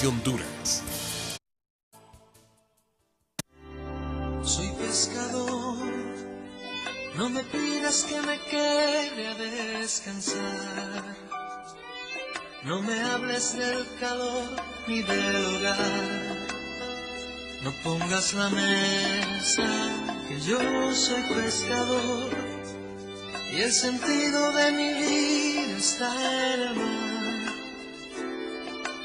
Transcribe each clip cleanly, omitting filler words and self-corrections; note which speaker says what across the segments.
Speaker 1: de Honduras.
Speaker 2: Soy pescador, no me pidas que me quede a descansar. No me hables del calor ni del hogar. No pongas la mesa, que yo soy pescador. Y el sentido de mi vida está en el mar.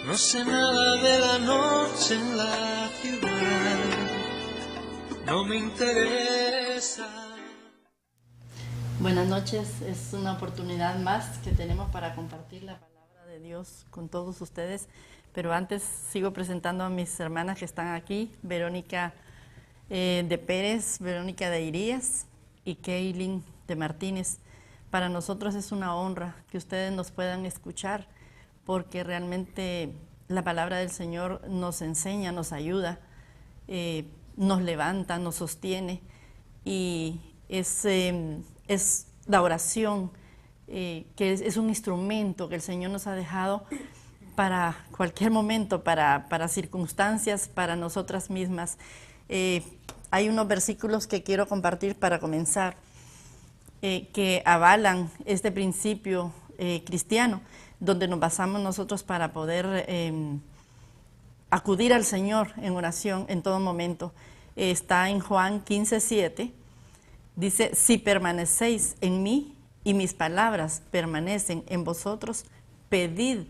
Speaker 2: No sé nada de la noche en la ciudad. No me interesa.
Speaker 3: Buenas noches, es una oportunidad más que tenemos para compartir la palabra de Dios con todos ustedes, pero antes sigo presentando a mis hermanas que están aquí, Verónica de Pérez, Verónica de Irías y Kaylin de Martínez. Para nosotros es una honra que ustedes nos puedan escuchar, porque realmente la palabra del Señor nos enseña, nos ayuda, nos levanta, nos sostiene, y es la oración, que es un instrumento que el Señor nos ha dejado para cualquier momento, para circunstancias, para nosotras mismas. Hay unos versículos que quiero compartir para comenzar, que avalan este principio cristiano, donde nos basamos nosotros para poder acudir al Señor en oración en todo momento. Está en Juan 15:7, dice: si permanecéis en mí y mis palabras permanecen en vosotros, pedid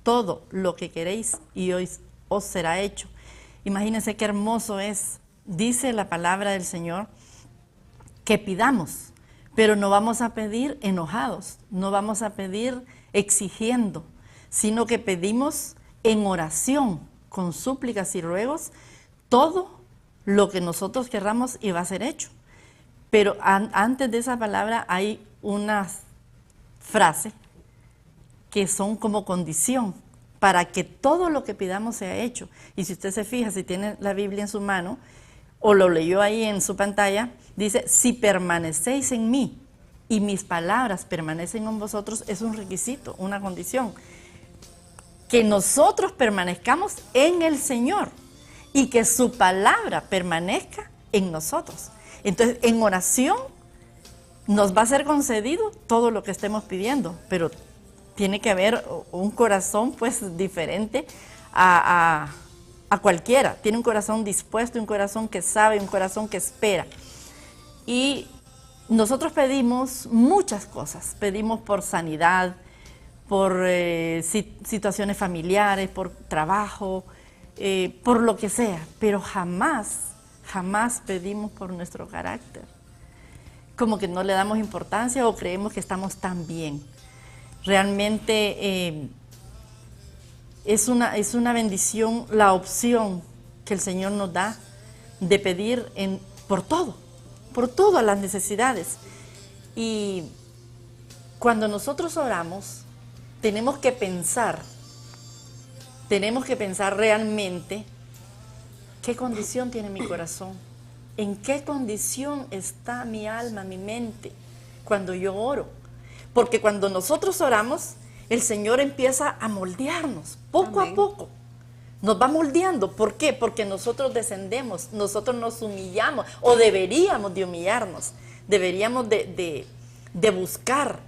Speaker 3: todo lo que queréis y os será hecho. Imagínense qué hermoso es. Dice la palabra del Señor que pidamos, pero no vamos a pedir enojados, no vamos a pedir exigiendo, sino que pedimos en oración, con súplicas y ruegos, todo lo que nosotros querramos y va a ser hecho. Pero antes de esa palabra hay unas frases que son como condición para que todo lo que pidamos sea hecho. Y si usted se fija, si tiene la Biblia en su mano o lo leyó ahí en su pantalla, dice: si permanecéis en mí y mis palabras permanecen en vosotros, es un requisito, una condición. Que nosotros permanezcamos en el Señor y que su palabra permanezca en nosotros. Entonces, en oración nos va a ser concedido todo lo que estemos pidiendo, pero tiene que haber un corazón pues diferente a cualquiera. Tiene un corazón dispuesto, un corazón que sabe, un corazón que espera. Y nosotros pedimos muchas cosas. Pedimos por sanidad, por situaciones familiares, por trabajo, por lo que sea, pero jamás pedimos por nuestro carácter. Como que no le damos importancia o creemos que estamos tan bien. Realmente es una bendición la opción que el Señor nos da de pedir por todas las necesidades. Y cuando nosotros oramos, tenemos que pensar realmente qué condición tiene mi corazón, en qué condición está mi alma, mi mente, cuando yo oro. Porque cuando nosotros oramos, el Señor empieza a moldearnos poco a poco. Nos va moldeando. ¿Por qué? Porque nosotros descendemos, nosotros nos humillamos, o deberíamos de humillarnos, deberíamos de buscar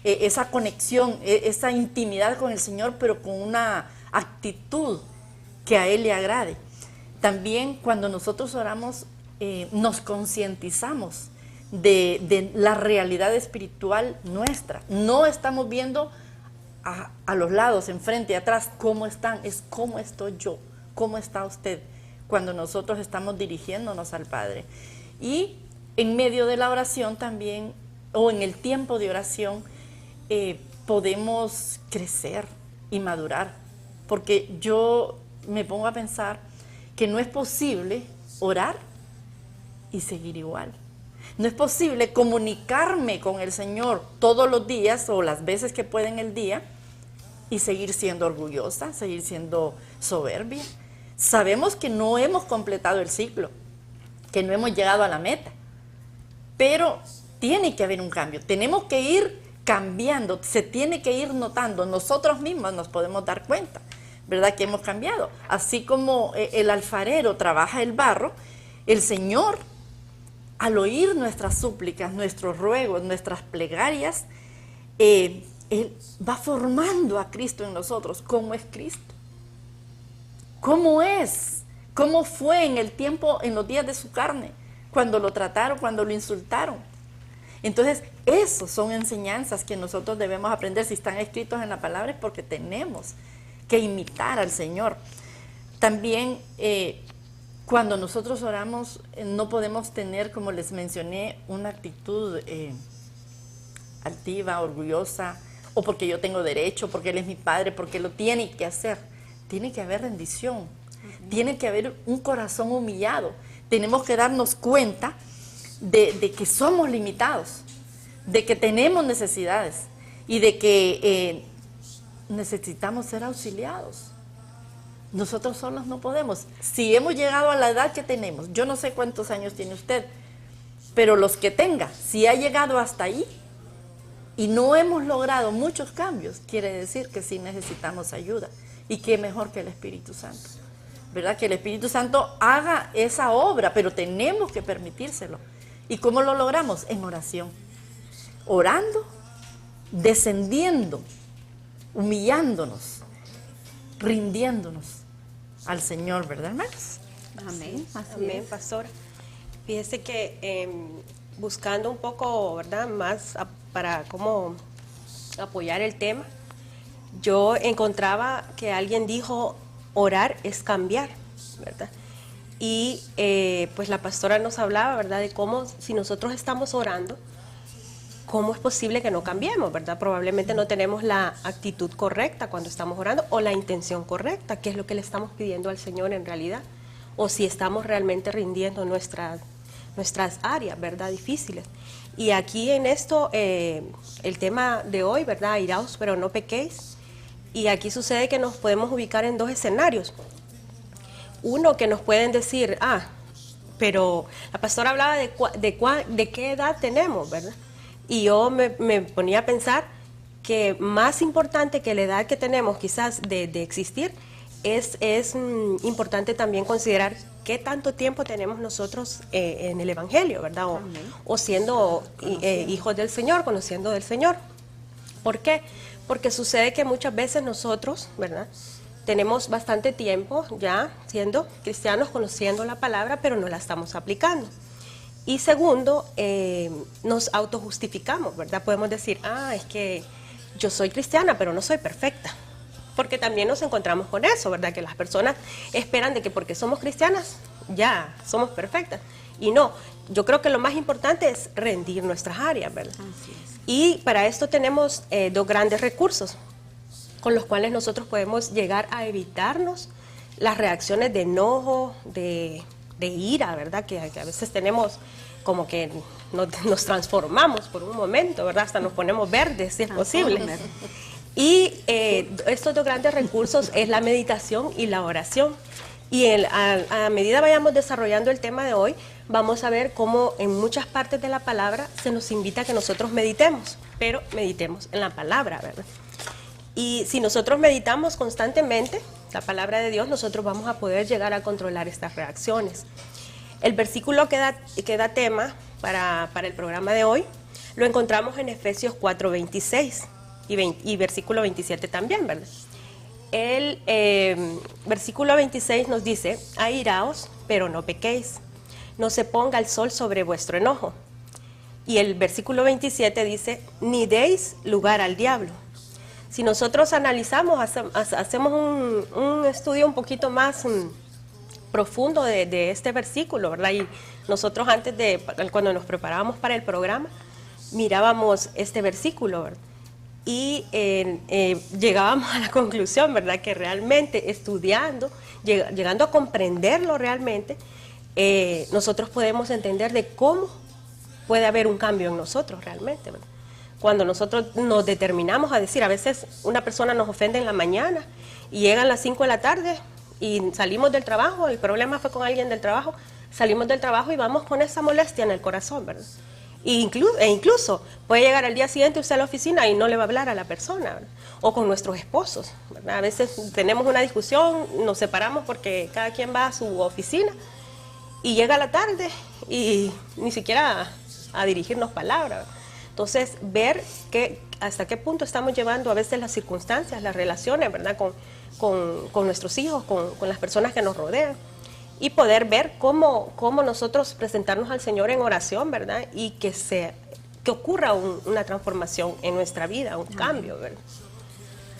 Speaker 3: esa conexión, esa intimidad con el Señor, pero con una actitud que a Él le agrade. También cuando nosotros oramos, nos concientizamos de la realidad espiritual nuestra. No estamos viendo a los lados, enfrente y atrás, cómo están, es cómo estoy yo, cómo está usted, cuando nosotros estamos dirigiéndonos al Padre. Y en medio de la oración también, o en el tiempo de oración, podemos crecer y madurar, porque yo me pongo a pensar que no es posible orar y seguir igual. No es posible comunicarme con el Señor todos los días o las veces que pueda en el día y seguir siendo orgullosa, seguir siendo soberbia. Sabemos que no hemos completado el ciclo, que no hemos llegado a la meta, pero tiene que haber un cambio. Tenemos que ir cambiando, se tiene que ir notando. Nosotros mismos nos podemos dar cuenta ¿verdad? Que hemos cambiado. Así como el alfarero trabaja el barro, el Señor, al oír nuestras súplicas, nuestros ruegos, nuestras plegarias, Él va formando a Cristo en nosotros. ¿Cómo es Cristo? ¿Cómo es? ¿Cómo fue en el tiempo, en los días de su carne? Cuando lo trataron, cuando lo insultaron. Entonces, esas son enseñanzas que nosotros debemos aprender. Si están escritos en la palabra es porque tenemos que imitar al Señor. También, cuando nosotros oramos, no podemos tener, como les mencioné, una actitud altiva, orgullosa, o porque yo tengo derecho, porque Él es mi Padre, porque lo tiene que hacer. Tiene que haber rendición, tiene que haber un corazón humillado. Tenemos que darnos cuenta de que somos limitados, de que tenemos necesidades y de que necesitamos ser auxiliados. Nosotros solos no podemos. Si hemos llegado a la edad que tenemos, yo no sé cuántos años tiene usted, pero los que tenga, si ha llegado hasta ahí y no hemos logrado muchos cambios, quiere decir que sí necesitamos ayuda. Y qué mejor que el Espíritu Santo, ¿verdad? Que el Espíritu Santo haga esa obra, pero tenemos que permitírselo. ¿Y cómo lo logramos? En oración. Orando, descendiendo, humillándonos, rindiéndonos al Señor, ¿verdad, hermanos?
Speaker 1: Amén.
Speaker 4: Sí, amén, pastora. Fíjese que buscando un poco, ¿verdad?, más para cómo apoyar el tema, yo encontraba que alguien dijo, orar es cambiar, ¿verdad? Y pues la pastora nos hablaba, ¿verdad?, de cómo si nosotros estamos orando, ¿cómo es posible que no cambiemos, verdad? Probablemente no tenemos la actitud correcta cuando estamos orando o la intención correcta, que es lo que le estamos pidiendo al Señor en realidad, o si estamos realmente rindiendo nuestras áreas, ¿verdad?, difíciles. Y aquí en esto, el tema de hoy, ¿verdad?, airaos pero no pequéis. Y aquí sucede que nos podemos ubicar en dos escenarios. Uno, que nos pueden decir, pero la pastora hablaba de qué edad tenemos, ¿verdad? Y yo me ponía a pensar que más importante que la edad que tenemos quizás de existir, es importante también considerar qué tanto tiempo tenemos nosotros en el Evangelio, ¿verdad? O siendo hijos del Señor, conociendo del Señor. ¿Por qué? Porque sucede que muchas veces nosotros, ¿verdad?, tenemos bastante tiempo ya siendo cristianos, conociendo la palabra, pero no la estamos aplicando. Y segundo, nos autojustificamos, ¿verdad? Podemos decir, es que yo soy cristiana, pero no soy perfecta. Porque también nos encontramos con eso, ¿verdad? Que las personas esperan de que porque somos cristianas, ya somos perfectas. Y no, yo creo que lo más importante es rendir nuestras áreas, ¿verdad? Así es. Y para esto tenemos dos grandes recursos con los cuales nosotros podemos llegar a evitarnos las reacciones de enojo, de ira, ¿verdad? Que a veces tenemos como que nos transformamos por un momento, ¿verdad? Hasta nos ponemos verdes, si es posible. Y estos dos grandes recursos es la meditación y la oración. Y a medida vayamos desarrollando el tema de hoy, vamos a ver cómo en muchas partes de la palabra se nos invita a que nosotros meditemos, pero meditemos en la palabra, ¿verdad? Y si nosotros meditamos constantemente la palabra de Dios, nosotros vamos a poder llegar a controlar estas reacciones. El versículo que da tema para el programa de hoy lo encontramos en Efesios 4:26 y versículo 27 también, ¿verdad? El versículo 26 nos dice, airaos, pero no pequéis, no se ponga el sol sobre vuestro enojo. Y el versículo 27 dice, ni deis lugar al diablo. Si nosotros analizamos, hacemos un estudio un poquito más profundo de este versículo, ¿verdad? Y nosotros cuando nos preparábamos para el programa, mirábamos este versículo, ¿verdad? Y llegábamos a la conclusión, ¿verdad?, que realmente estudiando, llegando a comprenderlo realmente, nosotros podemos entender de cómo puede haber un cambio en nosotros realmente, ¿verdad? Cuando nosotros nos determinamos a decir, a veces una persona nos ofende en la mañana y llegan las 5 de la tarde y salimos del trabajo, el problema fue con alguien del trabajo, salimos del trabajo y vamos con esa molestia en el corazón, ¿verdad? E incluso puede llegar al día siguiente usted a la oficina y no le va a hablar a la persona, ¿verdad? O con nuestros esposos, ¿verdad? A veces tenemos una discusión, nos separamos porque cada quien va a su oficina y llega la tarde y ni siquiera a dirigirnos palabras. Entonces, ver hasta qué punto estamos llevando a veces las circunstancias, las relaciones, ¿verdad? Con nuestros hijos, con las personas que nos rodean. Y poder ver cómo nosotros presentarnos al Señor en oración, ¿verdad? Y que ocurra una transformación en nuestra vida, un cambio, ¿verdad?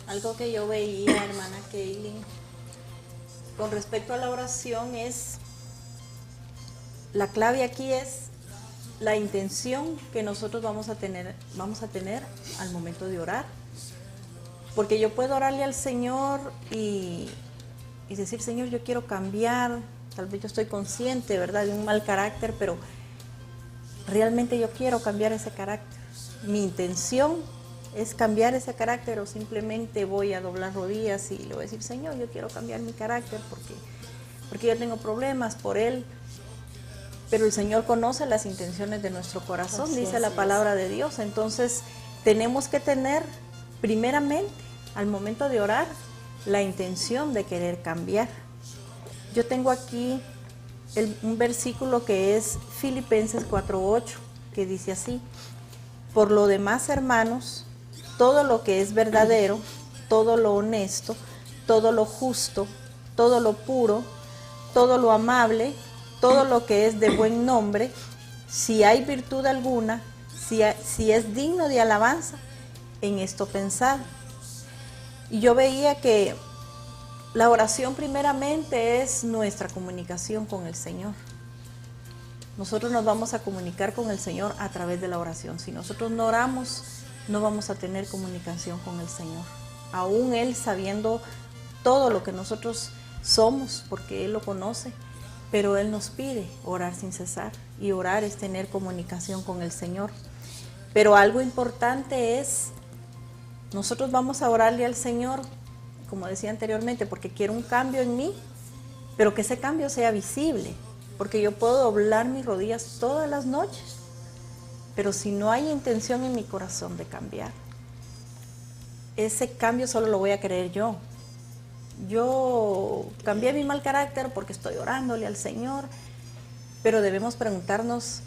Speaker 1: Algo que yo veía, hermana Kaylin, con respecto a la oración es, la clave aquí es la intención que nosotros vamos a tener al momento de orar. Porque yo puedo orarle al Señor y decir, Señor, yo quiero cambiar. Tal vez yo estoy consciente, ¿verdad?, de un mal carácter, pero realmente yo quiero cambiar ese carácter. Mi intención es cambiar ese carácter, o simplemente voy a doblar rodillas y le voy a decir, Señor, yo quiero cambiar mi carácter porque yo tengo problemas por él. Pero el Señor conoce las intenciones de nuestro corazón, dice la palabra de Dios. Entonces tenemos que tener primeramente, al momento de orar, la intención de querer cambiar. Yo tengo aquí un versículo que es Filipenses 4:8, que dice así: por lo demás, hermanos, todo lo que es verdadero, todo lo honesto, todo lo justo, todo lo puro, todo lo amable, todo lo que es de buen nombre, si hay virtud alguna, si es digno de alabanza, en esto pensad. Y yo veía que la oración primeramente es nuestra comunicación con el Señor. Nosotros nos vamos a comunicar con el Señor a través de la oración. Si nosotros no oramos, no vamos a tener comunicación con el Señor. Aún Él sabiendo todo lo que nosotros somos, porque Él lo conoce, pero Él nos pide orar sin cesar. Y orar es tener comunicación con el Señor. Pero algo importante es, nosotros vamos a orarle al Señor, como decía anteriormente, porque quiero un cambio en mí, pero que ese cambio sea visible, porque yo puedo doblar mis rodillas todas las noches, pero si no hay intención en mi corazón de cambiar, ese cambio solo lo voy a querer yo. Yo cambié mi mal carácter porque estoy orándole al Señor, pero debemos preguntarnos,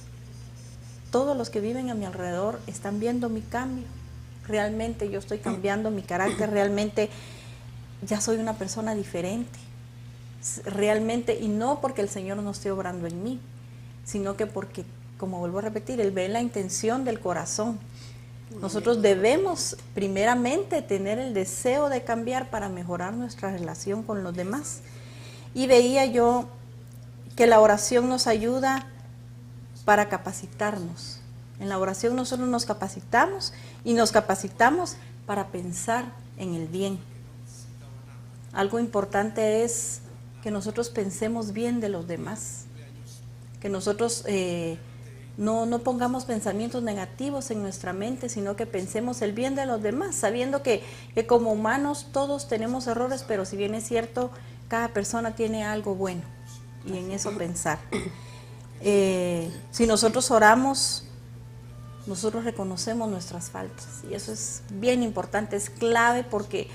Speaker 1: ¿todos los que viven a mi alrededor están viendo mi cambio? ¿Realmente yo estoy cambiando mi carácter? ¿Realmente ya soy una persona diferente? Realmente, y no porque el Señor no esté obrando en mí, sino que porque, como vuelvo a repetir, Él ve la intención del corazón. Nosotros debemos primeramente tener el deseo de cambiar para mejorar nuestra relación con los demás. Y veía yo que la oración nos ayuda para capacitarnos. En la oración nosotros nos capacitamos y nos capacitamos para pensar en el bien. Algo importante es que nosotros pensemos bien de los demás, que nosotros no pongamos pensamientos negativos en nuestra mente, sino que pensemos el bien de los demás, sabiendo que como humanos todos tenemos errores, pero si bien es cierto, cada persona tiene algo bueno, y en eso pensar. Si nosotros oramos, nosotros reconocemos nuestras faltas, y eso es bien importante, es clave, porque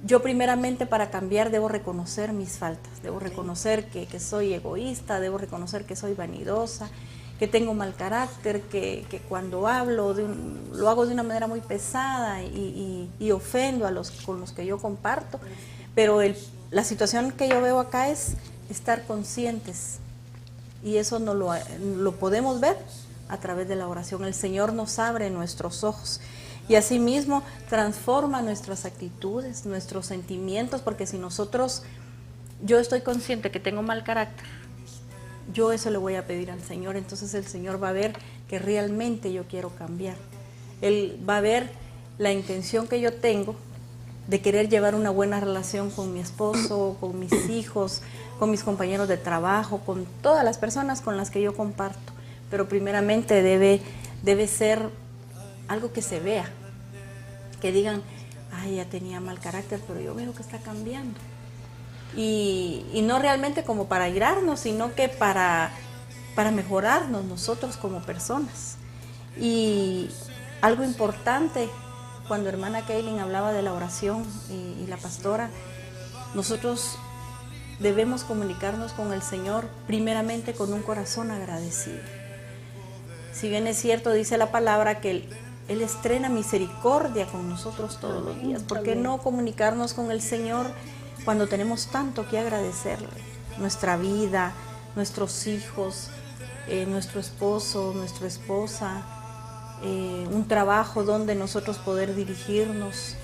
Speaker 1: yo primeramente para cambiar debo reconocer mis faltas, debo reconocer que soy egoísta, debo reconocer que soy vanidosa, que tengo mal carácter, que cuando hablo lo hago de una manera muy pesada y ofendo con los que yo comparto, pero la situación que yo veo acá es estar conscientes, y eso no lo podemos ver a través de la oración. El Señor nos abre nuestros ojos y asimismo transforma nuestras actitudes, nuestros sentimientos, porque si yo estoy consciente que tengo mal carácter, yo eso le voy a pedir al Señor, entonces el Señor va a ver que realmente yo quiero cambiar. Él va a ver la intención que yo tengo de querer llevar una buena relación con mi esposo, con mis hijos, con mis compañeros de trabajo, con todas las personas con las que yo comparto. Pero primeramente debe ser algo que se vea, que digan, ay, ya tenía mal carácter, pero yo veo que está cambiando. Y no realmente como para airarnos, sino que para mejorarnos nosotros como personas. Y algo importante, cuando hermana Kaylin hablaba de la oración y la pastora, nosotros debemos comunicarnos con el Señor primeramente con un corazón agradecido. Si bien es cierto, dice la palabra que Él estrena misericordia con nosotros todos los días. ¿Por qué no comunicarnos con el Señor cuando tenemos tanto que agradecerle? Nuestra vida, nuestros hijos, nuestro esposo, nuestra esposa, un trabajo donde nosotros poder dirigirnos.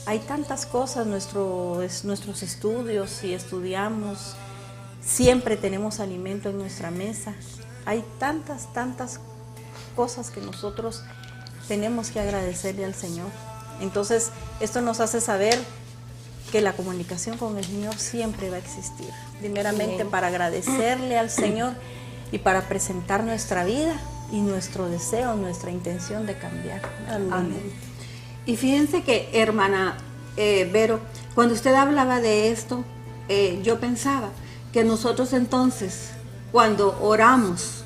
Speaker 1: Hay tantas cosas, nuestros estudios, si estudiamos, siempre tenemos alimento en nuestra mesa. Hay tantas cosas que nosotros tenemos que agradecerle al Señor. Entonces, esto nos hace saber que la comunicación con el Señor siempre va a existir. Primeramente para agradecerle al Señor y para presentar nuestra vida y nuestro deseo, nuestra intención de cambiar.
Speaker 5: Amén. Y fíjense que, hermana Vero, cuando usted hablaba de esto, yo pensaba que nosotros entonces, cuando oramos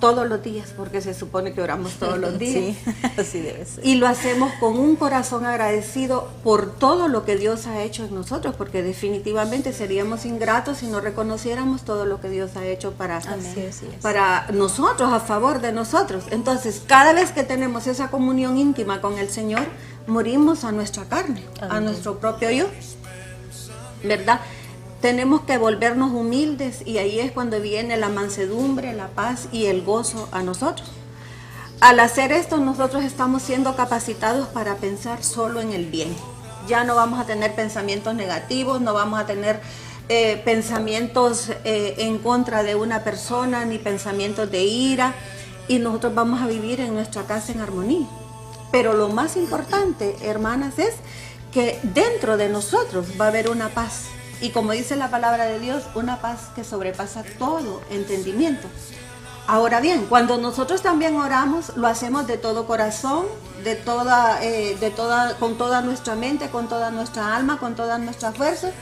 Speaker 5: todos los días, porque se supone que oramos todos los días,
Speaker 1: Sí, así debe ser.
Speaker 5: y lo hacemos con un corazón agradecido por todo lo que Dios ha hecho en nosotros, porque definitivamente seríamos ingratos si no reconociéramos todo lo que Dios ha hecho para nosotros, a favor de nosotros. Entonces, cada vez que tenemos esa comunión íntima con el Señor, morimos a nuestra carne, a nuestro propio yo, ¿verdad? Tenemos que volvernos humildes y ahí es cuando viene la mansedumbre, la paz y el gozo a nosotros. Al hacer esto, nosotros estamos siendo capacitados para pensar solo en el bien. Ya no vamos a tener pensamientos negativos, no vamos a tener pensamientos en contra de una persona, ni pensamientos de ira, y nosotros vamos a vivir en nuestra casa en armonía. Pero lo más importante, hermanas, es que dentro de nosotros va a haber una paz. Y como dice la palabra de Dios, una paz que sobrepasa todo entendimiento. Ahora bien, cuando nosotros también oramos, lo hacemos de todo corazón, con toda nuestra mente, con toda nuestra alma, con toda nuestra fuerza.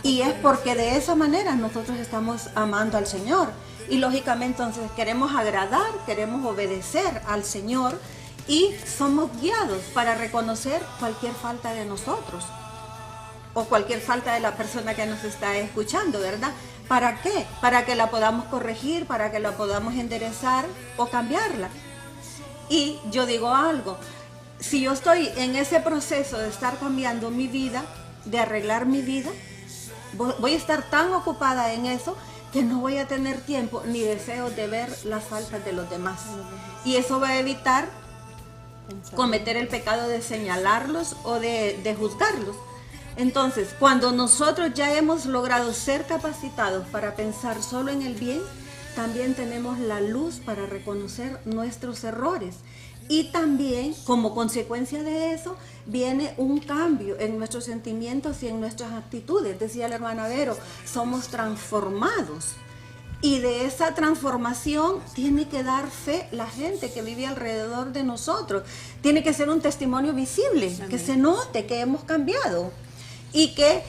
Speaker 5: Y es porque de esa manera nosotros estamos amando al Señor. Y lógicamente entonces queremos agradar, queremos obedecer al Señor y somos guiados para reconocer cualquier falta de nosotros o cualquier falta de la persona que nos está escuchando, ¿verdad? ¿Para qué? Para que la podamos corregir, para que la podamos enderezar o cambiarla. Y yo digo algo, si yo estoy en ese proceso de estar cambiando mi vida, de arreglar mi vida, voy a estar tan ocupada en eso que no voy a tener tiempo ni deseo de ver las faltas de los demás. Y eso va a evitar cometer el pecado de señalarlos o de juzgarlos. Entonces, cuando nosotros ya hemos logrado ser capacitados para pensar solo en el bien, también tenemos la luz para reconocer nuestros errores. Y también, como consecuencia de eso, viene un cambio en nuestros sentimientos y en nuestras actitudes. Decía la hermana Vero, somos transformados. Y de esa transformación tiene que dar fe la gente que vive alrededor de nosotros. Tiene que ser un testimonio visible, que se note que hemos cambiado. Y que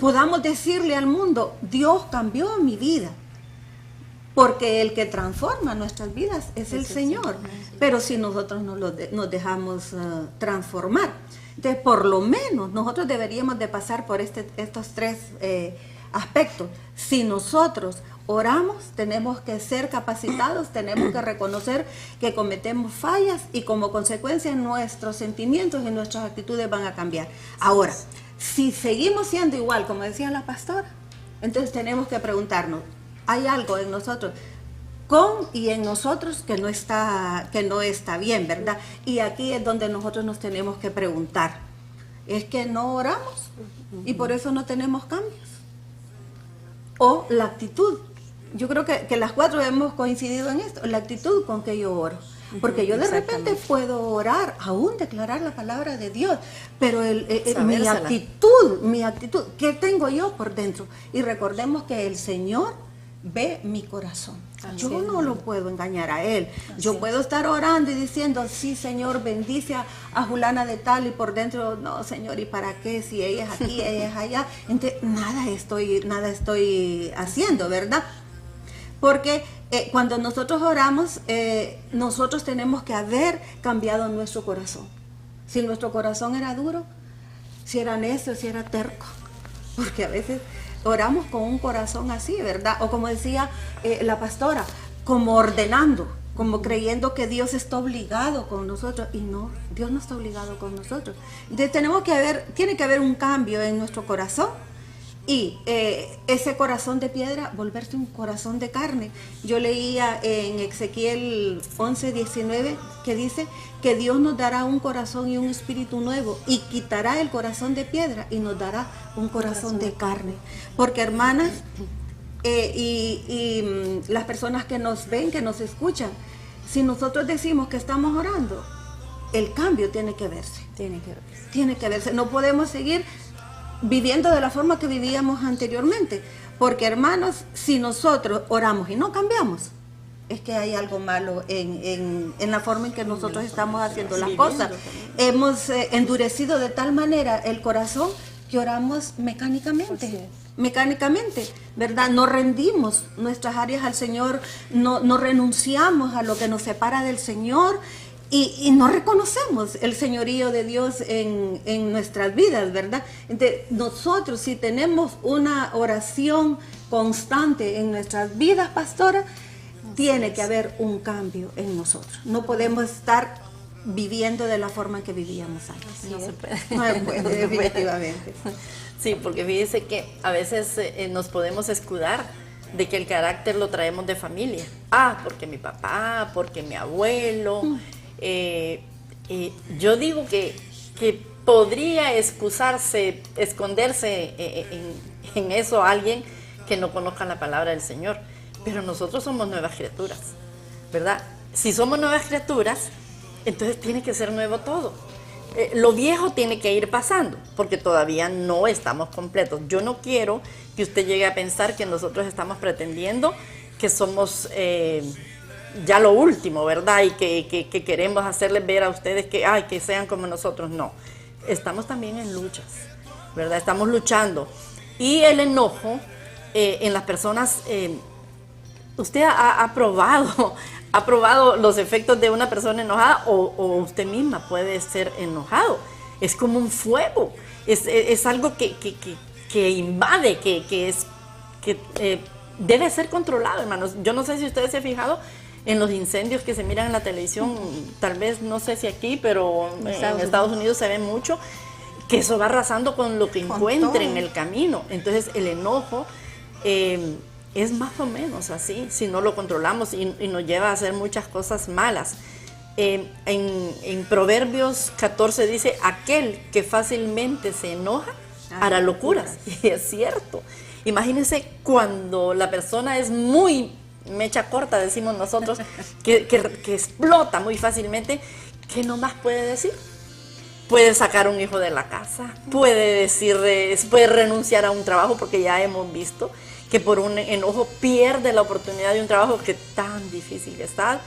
Speaker 5: podamos decirle al mundo, Dios cambió mi vida. Porque el que transforma nuestras vidas es el Señor. Pero si nosotros nos dejamos transformar. Entonces, por lo menos, nosotros deberíamos de pasar por estos tres aspectos. Si nosotros oramos, tenemos que ser capacitados, tenemos que reconocer que cometemos fallas y como consecuencia nuestros sentimientos y nuestras actitudes van a cambiar. Ahora, si seguimos siendo igual, como decía la pastora, entonces tenemos que preguntarnos, ¿hay algo en nosotros con y en nosotros que no está bien, verdad? Y aquí es donde nosotros nos tenemos que preguntar, ¿es que no oramos y por eso no tenemos cambios? O la actitud. Yo creo que las cuatro hemos coincidido en esto, la actitud con que yo oro. Porque yo de repente puedo orar, aún declarar la palabra de Dios, pero mi actitud, ¿qué tengo yo por dentro? Y recordemos que el Señor ve mi corazón. Yo no lo puedo engañar a Él. Yo puedo estar orando y diciendo, sí, Señor, bendice a fulana de tal, y por dentro, no, Señor, ¿y para qué? Si ella es aquí, ella es allá. Entonces, nada estoy haciendo, ¿verdad? Porque cuando nosotros oramos, nosotros tenemos que haber cambiado nuestro corazón. Si nuestro corazón era duro, si era necio, si era terco, porque a veces oramos con un corazón así, ¿verdad? O como decía la pastora, como ordenando, como creyendo que Dios está obligado con nosotros, y no, Dios no está obligado con nosotros. Entonces tiene que haber un cambio en nuestro corazón, y ese corazón de piedra volverse un corazón de carne. Yo leía en Ezequiel 11:19 que dice que Dios nos dará un corazón y un espíritu nuevo, y quitará el corazón de piedra y nos dará un corazón de carne. Porque, hermanas, las personas que nos ven, que nos escuchan, si nosotros decimos que estamos orando, el cambio tiene que verse. Tiene que verse. No podemos seguir viviendo de la forma que vivíamos anteriormente, porque, hermanos, si nosotros oramos y no cambiamos, es que hay algo malo en la forma en que nosotros estamos haciendo las cosas. Hemos endurecido de tal manera el corazón que oramos mecánicamente, ¿verdad? No rendimos nuestras áreas al Señor, no renunciamos a lo que nos separa del Señor, y no reconocemos el señorío de Dios en nuestras vidas, ¿verdad? Entonces, nosotros, si tenemos una oración constante en nuestras vidas, pastora, tiene que haber un cambio en nosotros. No podemos estar viviendo de la forma en que vivíamos antes.
Speaker 3: No se puede.
Speaker 5: No se puede, definitivamente.
Speaker 3: Sí, porque fíjese que a veces nos podemos escudar de que el carácter lo traemos de familia. Porque mi papá, porque mi abuelo. Yo digo que podría esconderse en eso alguien que no conozca la palabra del Señor. Pero nosotros somos nuevas criaturas, ¿verdad? Si somos nuevas criaturas, entonces tiene que ser nuevo todo. Lo viejo tiene que ir pasando, porque todavía no estamos completos. Yo no quiero que usted llegue a pensar que nosotros estamos pretendiendo que somos ya lo último, ¿verdad? Y que queremos hacerles ver a ustedes que sean como nosotros. No, estamos también en luchas, ¿verdad? Estamos luchando. Y el enojo en las personas, usted ha probado los efectos de una persona enojada, o usted misma puede ser enojado. Es como un fuego, es algo que invade, que debe ser controlado, hermanos. Yo no sé si ustedes se han fijado en los incendios que se miran en la televisión, tal vez, no sé si aquí, pero en Estados Unidos se ve mucho, que eso va arrasando con lo que encuentre en el camino. Entonces el enojo es más o menos así, si no lo controlamos, y nos lleva a hacer muchas cosas malas. En Proverbios 14 dice, aquel que fácilmente se enoja hará locuras. Y es cierto. Imagínense cuando la persona es muy mecha corta, decimos nosotros, que explota muy fácilmente, ¿qué nomás puede decir? Puede sacar un hijo de la casa, puede renunciar a un trabajo, porque ya hemos visto que por un enojo pierde la oportunidad de un trabajo que tan difícil está.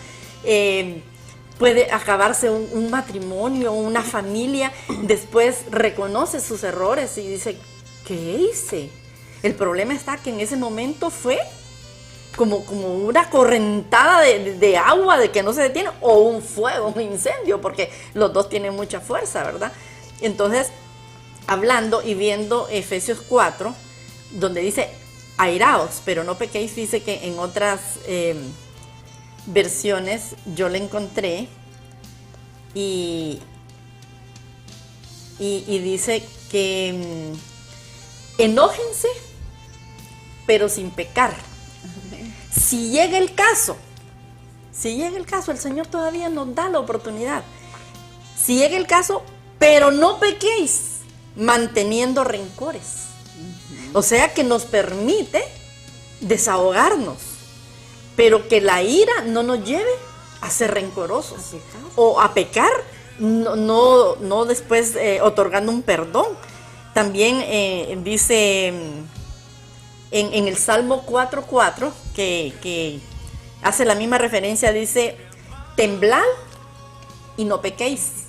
Speaker 3: Puede acabarse un matrimonio, una familia, después reconoce sus errores y dice, ¿qué hice? El problema está que en ese momento fue como una correntada de agua de que no se detiene, o un fuego, un incendio, porque los dos tienen mucha fuerza, ¿verdad? Entonces, hablando y viendo Efesios 4, donde dice, airaos, pero no pequéis, dice que en otras versiones yo le encontré y dice que enójense, pero sin pecar. Si llega el caso, el Señor todavía nos da la oportunidad. Si llega el caso, pero no pequéis, manteniendo rencores. O sea que nos permite desahogarnos, pero que la ira no nos lleve a ser rencorosos o a pecar, no después otorgando un perdón. También dice en el Salmo 4:4, que hace la misma referencia, dice, temblad y no pequéis,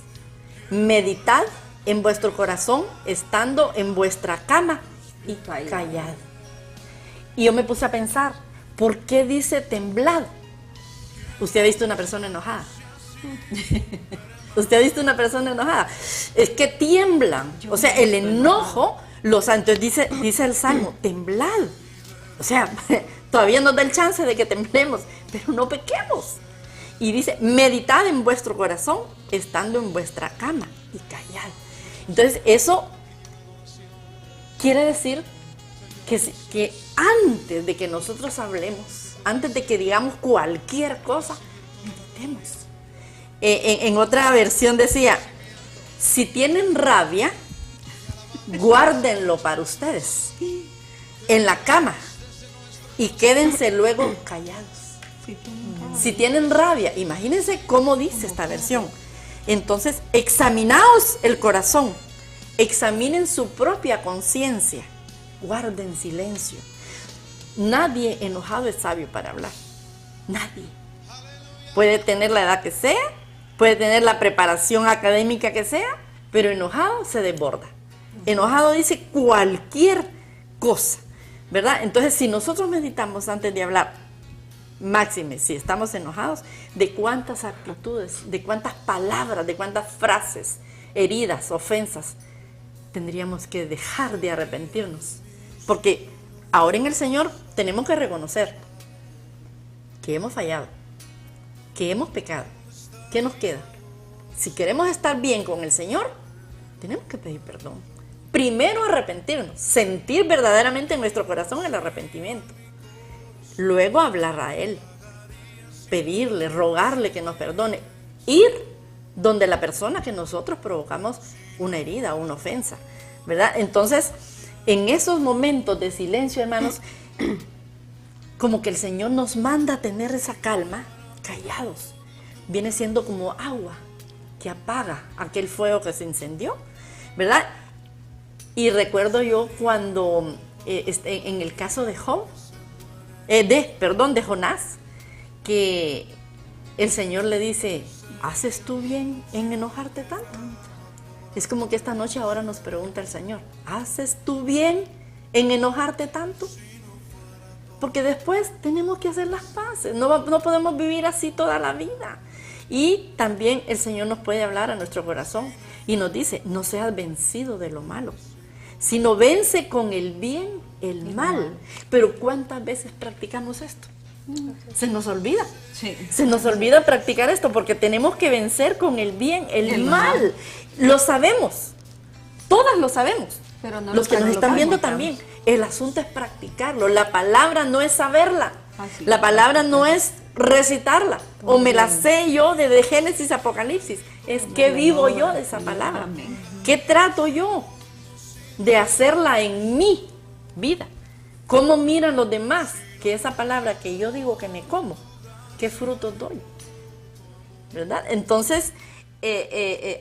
Speaker 3: meditad en vuestro corazón estando en vuestra cama y callad. Y yo me puse a pensar, ¿por qué dice temblad? ¿Usted ha visto una persona enojada? ¿Usted ha visto una persona enojada? Es que tiemblan. O sea, el enojo, entonces dice el Salmo, temblad. O sea, todavía nos da el chance de que temblemos, pero no pequemos. Y dice, meditad en vuestro corazón, estando en vuestra cama, y callad. Entonces, eso quiere decir que antes de que nosotros hablemos, antes de que digamos cualquier cosa, meditemos. En otra versión decía, si tienen rabia, guárdenlo para ustedes, en la cama, y quédense luego callados. Si tienen rabia, imagínense cómo dice esta versión. Entonces, examinaos el corazón, examinen su propia conciencia, guarden silencio. Nadie enojado es sabio para hablar, nadie. Puede tener la edad que sea, puede tener la preparación académica que sea, pero enojado se desborda. Enojado dice cualquier cosa, ¿verdad? Entonces, si nosotros meditamos antes de hablar, máxime, si estamos enojados, de cuántas actitudes, de cuántas palabras, de cuántas frases, heridas, ofensas, tendríamos que dejar de arrepentirnos. Porque ahora en el Señor tenemos que reconocer que hemos fallado, que hemos pecado. ¿Qué nos queda? Si queremos estar bien con el Señor, tenemos que pedir perdón. Primero arrepentirnos, sentir verdaderamente en nuestro corazón el arrepentimiento. Luego hablar a Él, pedirle, rogarle que nos perdone, ir donde la persona que nosotros provocamos una herida o una ofensa, ¿verdad? Entonces, en esos momentos de silencio, hermanos, como que el Señor nos manda a tener esa calma, callados. Viene siendo como agua que apaga aquel fuego que se incendió, ¿verdad? Y recuerdo yo cuando, en el caso de de Jonás, que el Señor le dice, ¿haces tú bien en enojarte tanto? Es como que esta noche ahora nos pregunta el Señor, ¿haces tú bien en enojarte tanto? Porque después tenemos que hacer las paces, no podemos vivir así toda la vida. Y también el Señor nos puede hablar a nuestro corazón y nos dice, no seas vencido de lo malo, sino vence con el bien el mal. Pero ¿cuántas veces practicamos esto? Se nos olvida.
Speaker 5: Sí.
Speaker 3: Se nos olvida practicar esto porque tenemos que vencer con el bien el mal. Lo sabemos. Todas lo sabemos.
Speaker 5: Pero no
Speaker 3: los que nos están viendo
Speaker 5: practicamos.
Speaker 3: también. El asunto es practicarlo. La palabra no es saberla. La palabra no es recitarla. O me la sé yo desde Génesis a Apocalipsis. Es que vivo yo de esa palabra. ¿Qué trato yo de hacerla en mi vida? ¿Cómo miran los demás que esa palabra que yo digo que me como, qué frutos doy? ¿Verdad? Entonces,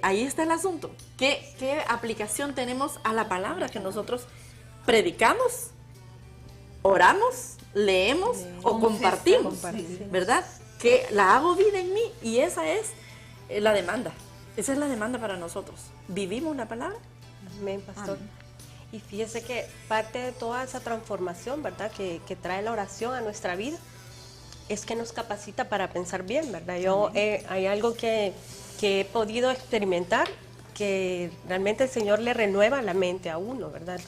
Speaker 3: ahí está el asunto. ¿Qué aplicación tenemos a la palabra que nosotros predicamos, oramos, leemos o compartimos? ¿Verdad? Que la hago vida en mí y esa es la demanda. Esa es la demanda para nosotros. ¿Vivimos la palabra?
Speaker 4: Amén, pastor.
Speaker 3: Amén.
Speaker 4: Y fíjese que parte de toda esa transformación, ¿verdad?, que trae la oración a nuestra vida, es que nos capacita para pensar bien, ¿verdad? Hay algo que he podido experimentar, que realmente el Señor le renueva la mente a uno, ¿verdad?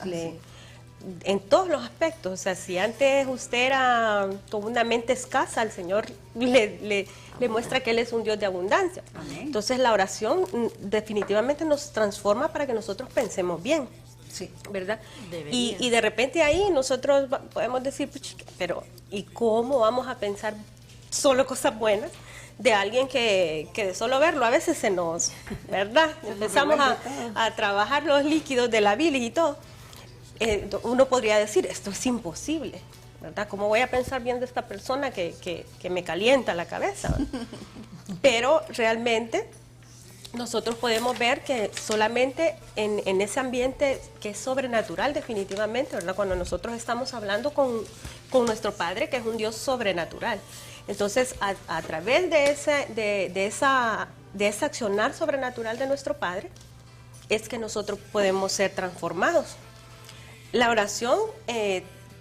Speaker 4: En todos los aspectos. O sea, si antes usted era con una mente escasa, el Señor le muestra que Él es un Dios de abundancia.
Speaker 5: Amén.
Speaker 4: Entonces la oración definitivamente nos transforma para que nosotros pensemos bien.
Speaker 5: Sí.
Speaker 4: ¿Verdad?
Speaker 3: Debería.
Speaker 4: Y de repente ahí nosotros podemos decir, pero ¿y cómo vamos a pensar solo cosas buenas de alguien que de solo verlo a veces se nos, ¿verdad? Empezamos a trabajar los líquidos de la bilis y todo. Uno podría decir, esto es imposible, ¿verdad? ¿Cómo voy a pensar bien de esta persona que me calienta la cabeza? ¿verdad? Pero realmente nosotros podemos ver que solamente en ese ambiente que es sobrenatural definitivamente, ¿verdad? Cuando nosotros estamos hablando con nuestro Padre, que es un Dios sobrenatural. Entonces, a través de ese accionar sobrenatural de nuestro Padre, es que nosotros podemos ser transformados. La oración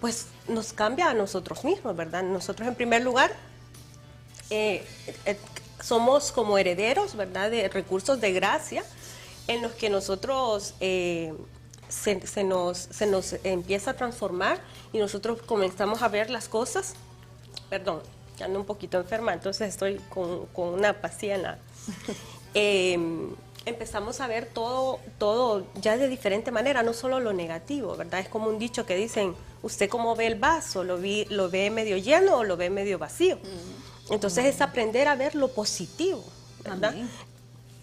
Speaker 4: pues nos cambia a nosotros mismos, ¿verdad? Nosotros en primer lugar somos como herederos, ¿verdad?, de recursos de gracia en los que nosotros se nos empieza a transformar y nosotros comenzamos a ver las cosas. Perdón, ando un poquito enferma, entonces estoy con una pastilla en la... empezamos a ver todo ya de diferente manera, no solo lo negativo, ¿verdad? Es como un dicho que dicen, ¿usted cómo ve el vaso? ¿Lo ve medio lleno o lo ve medio vacío? Entonces es aprender a ver lo positivo, ¿verdad?
Speaker 1: Amén.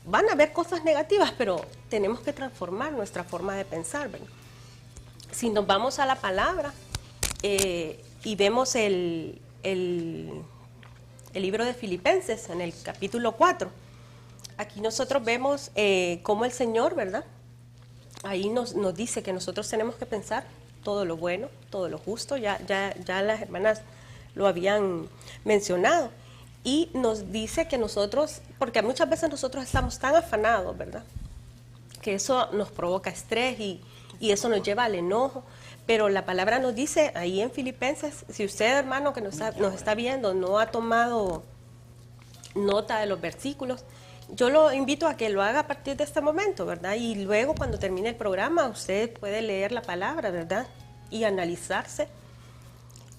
Speaker 4: Van a haber cosas negativas, pero tenemos que transformar nuestra forma de pensar, ¿verdad? Si nos vamos a la palabra y vemos el libro de Filipenses en el capítulo 4, aquí nosotros vemos cómo el Señor, ¿verdad? Ahí nos dice que nosotros tenemos que pensar todo lo bueno, todo lo justo, ya las hermanas lo habían mencionado, y nos dice que nosotros, porque muchas veces nosotros estamos tan afanados, ¿verdad?, que eso nos provoca estrés y eso nos lleva al enojo, pero la palabra nos dice ahí en Filipenses, si usted, hermano, que nos está viendo, no ha tomado nota de los versículos, yo lo invito a que lo haga a partir de este momento, ¿verdad? Y luego cuando termine el programa usted puede leer la palabra, ¿verdad?, y analizarse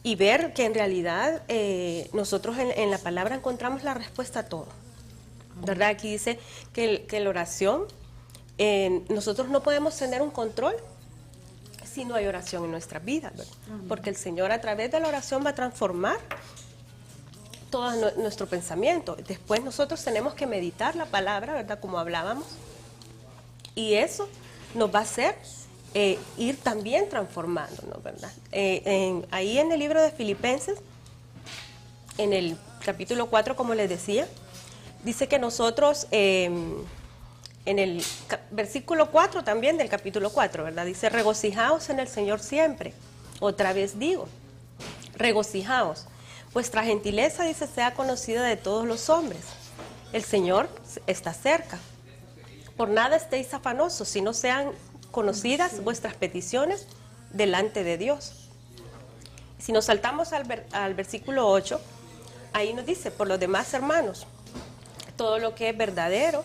Speaker 4: y ver que en realidad nosotros en la palabra encontramos la respuesta a todo, ¿verdad? Aquí dice que la oración, nosotros no podemos tener un control si no hay oración en nuestras vidas, ¿verdad? Porque el Señor a través de la oración va a transformar todo nuestro pensamiento. Después nosotros tenemos que meditar la palabra, ¿verdad?, como hablábamos, y eso nos va a hacer ir también transformándonos, ¿verdad? Ahí en el libro de Filipenses, en el capítulo 4, como les decía, dice que nosotros, en el versículo 4 también del capítulo 4, ¿verdad?, dice, regocijaos en el Señor siempre. Otra vez digo, regocijaos. Vuestra gentileza, dice, sea conocida de todos los hombres. El Señor está cerca. Por nada estéis afanosos, sino sean conocidas vuestras peticiones delante de Dios. Si nos saltamos al versículo 8, ahí nos dice, por los demás, hermanos, todo lo que es verdadero,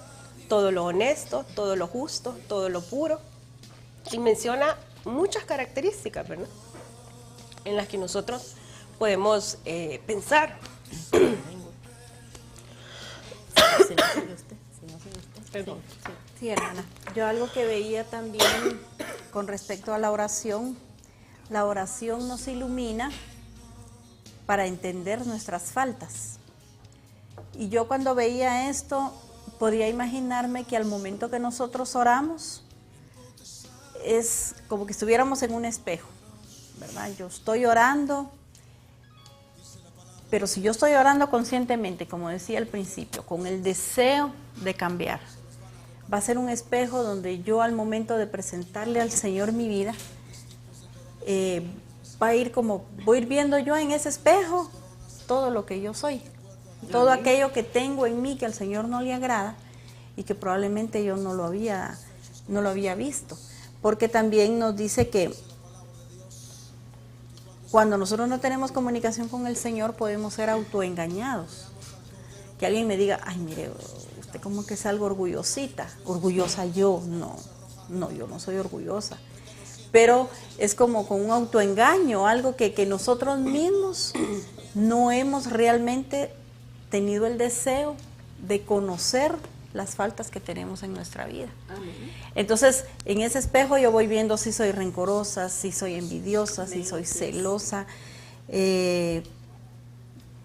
Speaker 4: todo lo honesto, todo lo justo, todo lo puro, y menciona muchas características, ¿verdad?, en las que nosotros podemos pensar. Perdón.
Speaker 1: Sí, hermana. Yo algo que veía también con respecto a la oración nos ilumina para entender nuestras faltas. Y yo cuando veía esto, podía imaginarme que al momento que nosotros oramos, es como que estuviéramos en un espejo, ¿verdad? Yo estoy orando, pero si yo estoy orando conscientemente, como decía al principio, con el deseo de cambiar, va a ser un espejo donde yo al momento de presentarle al Señor mi vida, voy a ir viendo yo en ese espejo todo lo que yo soy, todo aquello que tengo en mí que al Señor no le agrada y que probablemente yo no lo había visto. Porque también nos dice que cuando nosotros no tenemos comunicación con el Señor podemos ser autoengañados. Que alguien me diga, ay, mire, usted como que es algo orgullosita. Orgullosa yo, no, yo no soy orgullosa. Pero es como con un autoengaño, algo que nosotros mismos no hemos realmente tenido el deseo de conocer las faltas que tenemos en nuestra vida. Amén. Entonces, en ese espejo yo voy viendo si soy rencorosa, si soy envidiosa, amén, si soy celosa,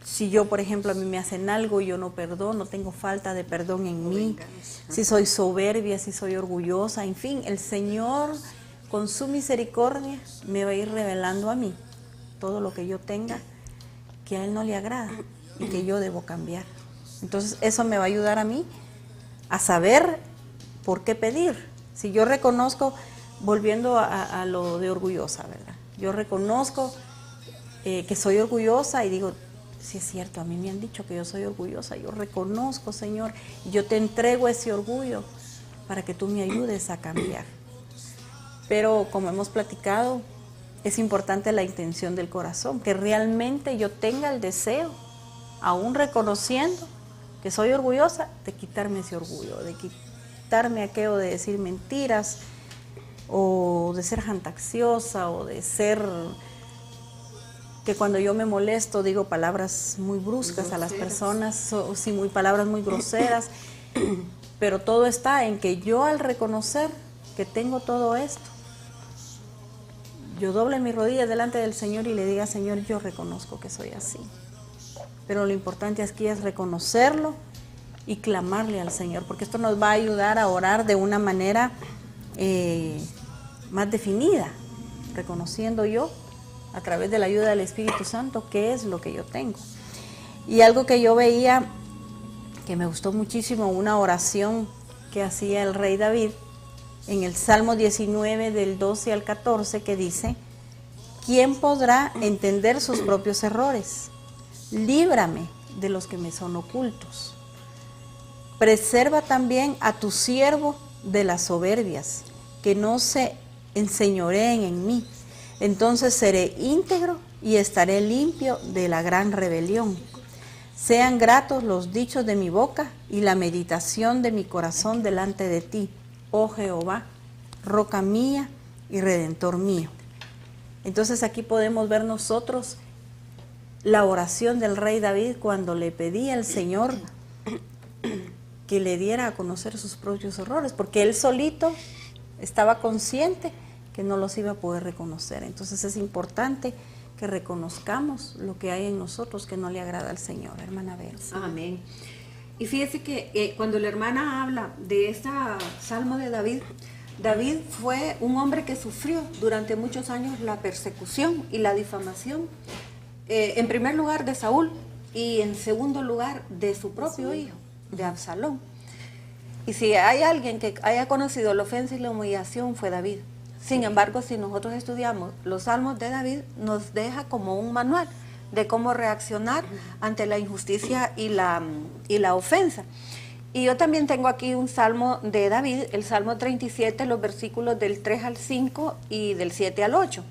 Speaker 1: si yo, por ejemplo, a mí me hacen algo y yo no perdono, tengo falta de perdón en mí, si soy soberbia, si soy orgullosa, en fin, el Señor con su misericordia me va a ir revelando a mí todo lo que yo tenga que a Él no le agrada y que yo debo cambiar. Entonces, eso me va a ayudar a mí a saber por qué pedir. Si yo reconozco, volviendo a lo de orgullosa, ¿verdad? Yo reconozco que soy orgullosa y digo, sí es cierto, a mí me han dicho que yo soy orgullosa, yo reconozco, Señor, y yo te entrego ese orgullo para que tú me ayudes a cambiar. Pero como hemos platicado, es importante la intención del corazón, que realmente yo tenga el deseo, aún reconociendo que soy orgullosa, de quitarme ese orgullo, de quitarme aquello de decir mentiras, o de ser jactanciosa, o de ser que cuando yo me molesto digo palabras muy bruscas a las personas, o sí, palabras muy groseras, pero todo está en que yo al reconocer que tengo todo esto, yo doble mis rodillas delante del Señor y le diga, Señor, yo reconozco que soy así. Pero lo importante aquí es reconocerlo y clamarle al Señor, porque esto nos va a ayudar a orar de una manera más definida, reconociendo yo a través de la ayuda del Espíritu Santo qué es lo que yo tengo. Y algo que yo veía que me gustó muchísimo, una oración que hacía el rey David en el Salmo 19 del 12 al 14, que dice: ¿quién podrá entender sus propios errores? Líbrame de los que me son ocultos. Preserva también a tu siervo de las soberbias, que no se enseñoreen en mí. Entonces seré íntegro y estaré limpio de la gran rebelión. Sean gratos los dichos de mi boca y la meditación de mi corazón delante de ti, oh Jehová, roca mía y redentor mío. Entonces aquí podemos ver nosotros la oración del rey David cuando le pedía al Señor que le diera a conocer sus propios errores, porque él solito estaba consciente que no los iba a poder reconocer. Entonces es importante que reconozcamos lo que hay en nosotros que no le agrada al Señor, hermana Vera.
Speaker 5: Amén. Y fíjese que cuando la hermana habla de este Salmo de David, David fue un hombre que sufrió durante muchos años la persecución y la difamación, en primer lugar de Saúl y en segundo lugar de su propio hijo, de Absalón. Y si hay alguien que haya conocido la ofensa y la humillación, fue David. Sin embargo, si nosotros estudiamos los salmos de David, nos deja como un manual de cómo reaccionar ante la injusticia y la ofensa. Y yo también tengo aquí un salmo de David, el Salmo 37, los versículos del 3 al 5 y del 7 al 8.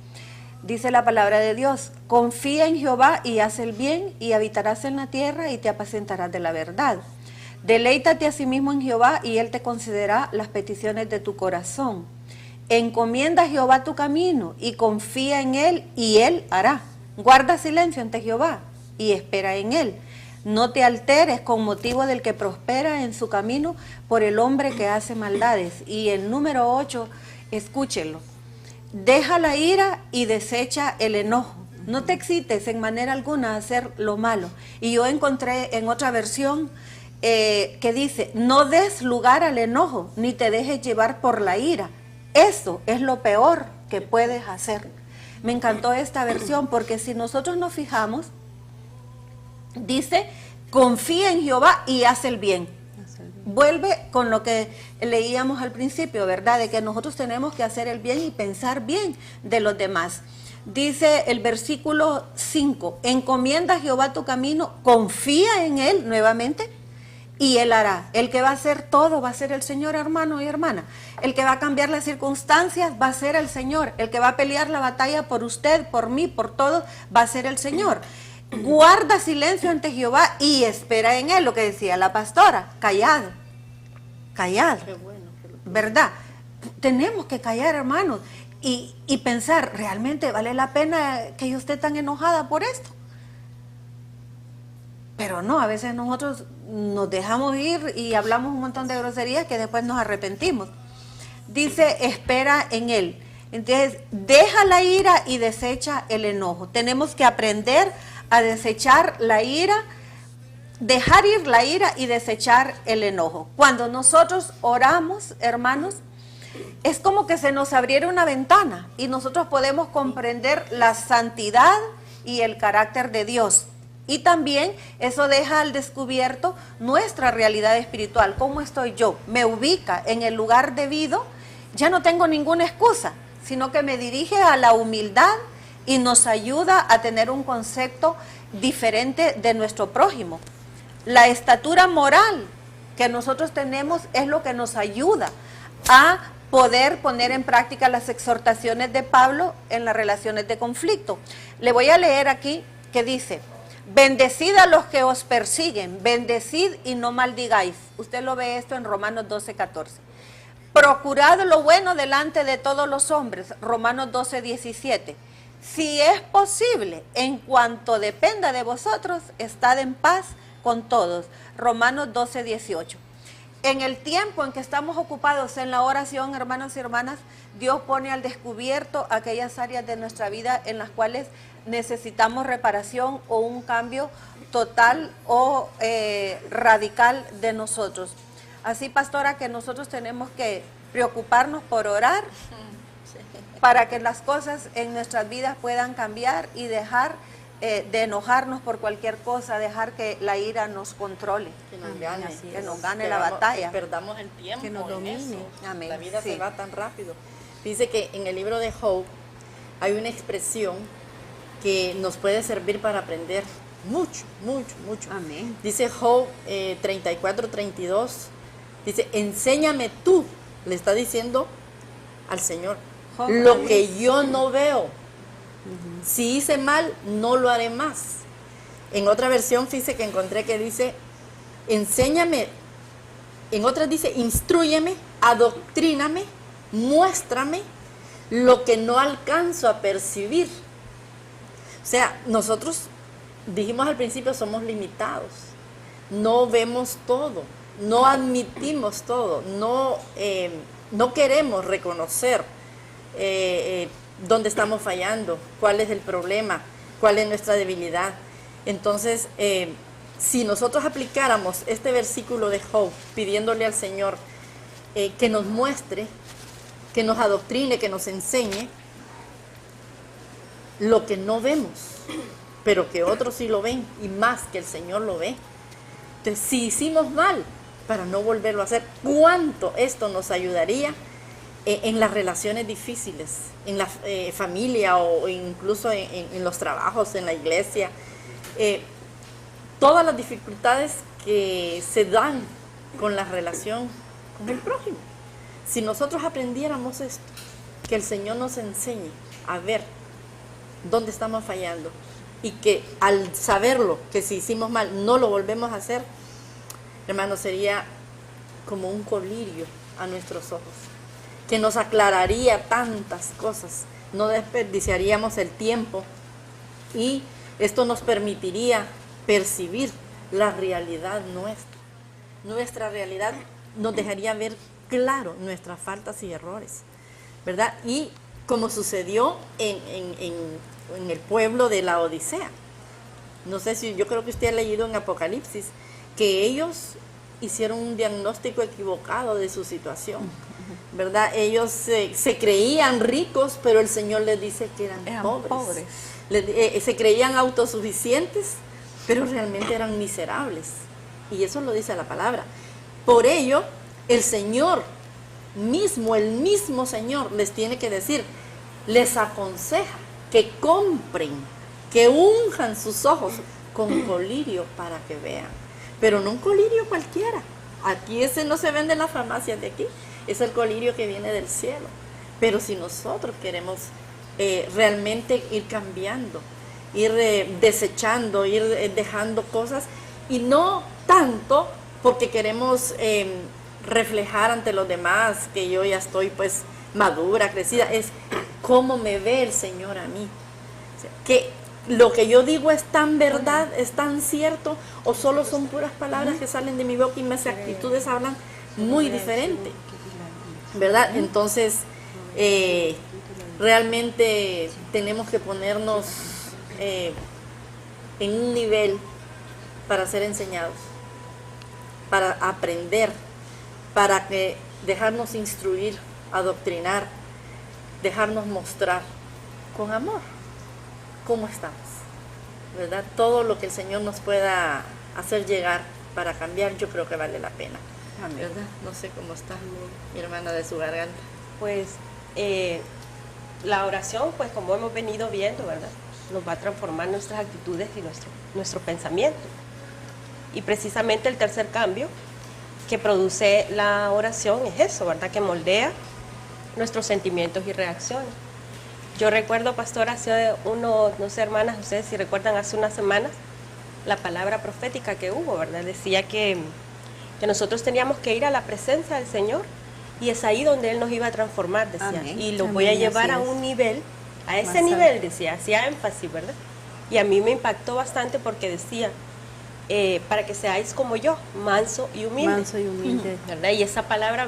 Speaker 5: Dice la palabra de Dios: confía en Jehová y haz el bien, y habitarás en la tierra y te apacentarás de la verdad. Deleítate a sí mismo en Jehová y Él te concederá las peticiones de tu corazón. Encomienda a Jehová tu camino y confía en Él y Él hará. Guarda silencio ante Jehová y espera en Él. No te alteres con motivo del que prospera en su camino por el hombre que hace maldades. Y el número 8, escúchenlo. Deja la ira y desecha el enojo. No te excites en manera alguna a hacer lo malo. Y yo encontré en otra versión que dice: no des lugar al enojo, ni te dejes llevar por la ira. Eso es lo peor que puedes hacer. Me encantó esta versión, porque si nosotros nos fijamos, dice: confía en Jehová y haz el bien. Vuelve con lo que leíamos al principio, ¿verdad? De que nosotros tenemos que hacer el bien y pensar bien de los demás. Dice el versículo 5: encomienda a Jehová tu camino, confía en Él, nuevamente, y Él hará. El que va a hacer todo va a ser el Señor, hermano y hermana. El que va a cambiar las circunstancias va a ser el Señor. El que va a pelear la batalla por usted, por mí, por todos, va a ser el Señor. Guarda silencio ante Jehová y espera en Él, lo que decía la pastora: callad, callad. ¿Verdad? Tenemos que callar, hermanos, y pensar, ¿realmente vale la pena que yo esté tan enojada por esto? Pero no, a veces nosotros nos dejamos ir y hablamos un montón de groserías que después nos arrepentimos. Dice: espera en Él. Entonces, deja la ira y desecha el enojo. Tenemos que aprender a desechar la ira, dejar ir la ira y desechar el enojo. Cuando nosotros oramos, hermanos, es como que se nos abriera una ventana y nosotros podemos comprender la santidad y el carácter de Dios. Y también eso deja al descubierto nuestra realidad espiritual. ¿Cómo estoy yo? Me ubica en el lugar debido. Ya no tengo ninguna excusa, sino que me dirige a la humildad y nos ayuda a tener un concepto diferente de nuestro prójimo. La estatura moral que nosotros tenemos es lo que nos ayuda a poder poner en práctica las exhortaciones de Pablo en las relaciones de conflicto. Le voy a leer aquí que dice: bendecid a los que os persiguen, bendecid y no maldigáis. Usted lo ve esto en Romanos 12:14. Procurad lo bueno delante de todos los hombres, Romanos 12:17. Si es posible, en cuanto dependa de vosotros, estad en paz con todos, Romanos 12:18. En el tiempo en que estamos ocupados en la oración, hermanos y hermanas, Dios pone al descubierto aquellas áreas de nuestra vida en las cuales necesitamos reparación o un cambio total o radical de nosotros. Así, pastora, que nosotros tenemos que preocuparnos por orar para que las cosas en nuestras vidas puedan cambiar y dejar de enojarnos por cualquier cosa, dejar que la ira nos controle,
Speaker 3: Que nos gane,
Speaker 5: que nos gane la batalla,
Speaker 3: que perdamos el tiempo,
Speaker 5: que nos
Speaker 3: en
Speaker 5: domine.
Speaker 3: eso.
Speaker 5: Amén.
Speaker 3: La vida
Speaker 5: Sí.
Speaker 3: se va tan rápido. Dice que en el libro de Job hay una expresión que nos puede servir para aprender mucho, mucho, mucho.
Speaker 5: Amén.
Speaker 3: Dice Job 34:32, dice: enséñame tú, le está diciendo al Señor,
Speaker 5: Job,
Speaker 3: lo
Speaker 5: amén.
Speaker 3: que yo no veo. Si hice mal, no lo haré más. En otra versión, fíjese que encontré que dice: enséñame. En otra dice: instrúyeme, adoctríname, muéstrame lo que no alcanzo a percibir. O sea, nosotros dijimos al principio, somos limitados, no vemos todo, no admitimos todo, no queremos reconocer dónde estamos fallando, cuál es el problema, cuál es nuestra debilidad. Entonces, si nosotros aplicáramos este versículo de Job, pidiéndole al Señor que nos muestre, que nos adoctrine, que nos enseñe lo que no vemos, pero que otros sí lo ven, y más que el Señor lo ve. Entonces, si hicimos mal, para no volverlo a hacer, ¿cuánto esto nos ayudaría en las relaciones difíciles, en la familia o incluso en los trabajos, en la iglesia? Todas las dificultades que se dan con la relación con el prójimo. Si nosotros aprendiéramos esto, que el Señor nos enseñe a ver dónde estamos fallando, y que al saberlo, que si hicimos mal no lo volvemos a hacer, hermano, sería como un colirio a nuestros ojos, que nos aclararía tantas cosas, no desperdiciaríamos el tiempo, y esto nos permitiría percibir la realidad nuestra. Nuestra realidad nos dejaría ver claro nuestras faltas y errores, ¿verdad? Y como sucedió en el pueblo de la Odisea. No sé si, yo creo que usted ha leído en Apocalipsis, que ellos hicieron un diagnóstico equivocado de su situación, ¿verdad? Ellos se creían ricos, pero el Señor les dice que eran pobres. Se creían autosuficientes, pero realmente eran miserables. Y eso lo dice la palabra. Por ello, el Señor mismo, el mismo Señor les tiene que decir, les aconseja que compren, que unjan sus ojos con colirio para que vean. Pero no un colirio cualquiera. Aquí ese no se vende en las farmacias de aquí. Es el colirio que viene del cielo. Pero si nosotros queremos realmente ir cambiando, ir desechando, ir dejando cosas, y no tanto porque queremos reflejar ante los demás que yo ya estoy pues madura, crecida, es cómo me ve el Señor a mí. O sea, que lo que yo digo es tan verdad, es tan cierto, o solo son puras palabras que salen de mi boca y mis actitudes hablan muy diferente, ¿verdad? Entonces, realmente tenemos que ponernos en un nivel para ser enseñados, para aprender, para que dejarnos instruir, adoctrinar, dejarnos mostrar con amor cómo estamos, ¿verdad? Todo lo que el Señor nos pueda hacer llegar para cambiar, yo creo que vale la pena.
Speaker 5: Amén.
Speaker 3: ¿Verdad? No sé cómo está mi hermana de su garganta.
Speaker 4: Pues la oración, pues como hemos venido viendo, ¿verdad? Nos va a transformar nuestras actitudes y nuestro pensamiento. Y precisamente el tercer cambio que produce la oración es eso, ¿verdad? Que moldea nuestros sentimientos y reacciones. Yo recuerdo, pastor, hace unos, no sé, hermanas, ustedes si recuerdan, hace unas semanas, la palabra profética que hubo, ¿verdad? Decía que nosotros teníamos que ir a la presencia del Señor y es ahí donde Él nos iba a transformar, decía.
Speaker 1: Amén.
Speaker 4: Y lo voy a
Speaker 1: Amén,
Speaker 4: llevar
Speaker 1: así
Speaker 4: a
Speaker 1: es.
Speaker 4: un nivel, a ese
Speaker 1: Más
Speaker 4: nivel,
Speaker 1: alto.
Speaker 4: decía, hacía énfasis, ¿verdad? Y a mí me impactó bastante porque decía, para que seáis como yo, manso y humilde.
Speaker 1: Manso y humilde.
Speaker 4: ¿Verdad? Y esa palabra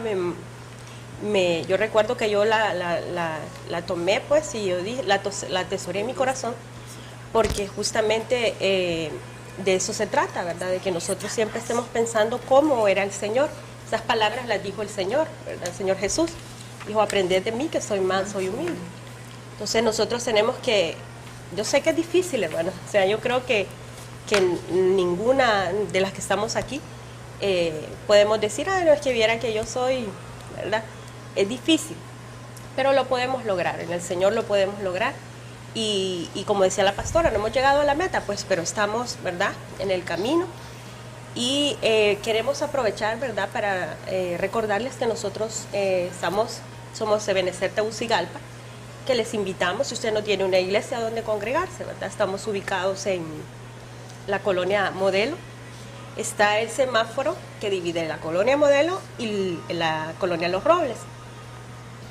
Speaker 4: yo recuerdo que yo la tomé, pues, y yo dije, la atesoré en mi corazón, porque justamente de eso se trata, ¿verdad? De que nosotros siempre estemos pensando cómo era el Señor. Esas palabras las dijo el Señor, ¿verdad? El Señor Jesús. Dijo, aprended de mí que soy manso y humilde. Entonces nosotros tenemos que, yo sé que es difícil, hermano, o sea, yo creo que ninguna de las que estamos aquí podemos decir, no, es que viera que yo soy, ¿verdad? Es difícil, pero lo podemos lograr, en el Señor lo podemos lograr. Y como decía la pastora, no hemos llegado a la meta, pues, pero estamos, ¿verdad?, en el camino. Y queremos aprovechar, ¿verdad?, para recordarles que nosotros somos Ebenecer Tegucigalpa, que les invitamos, si usted no tiene una iglesia donde congregarse, ¿verdad? Estamos ubicados en la colonia Modelo. Está el semáforo que divide la colonia Modelo y la colonia Los Robles.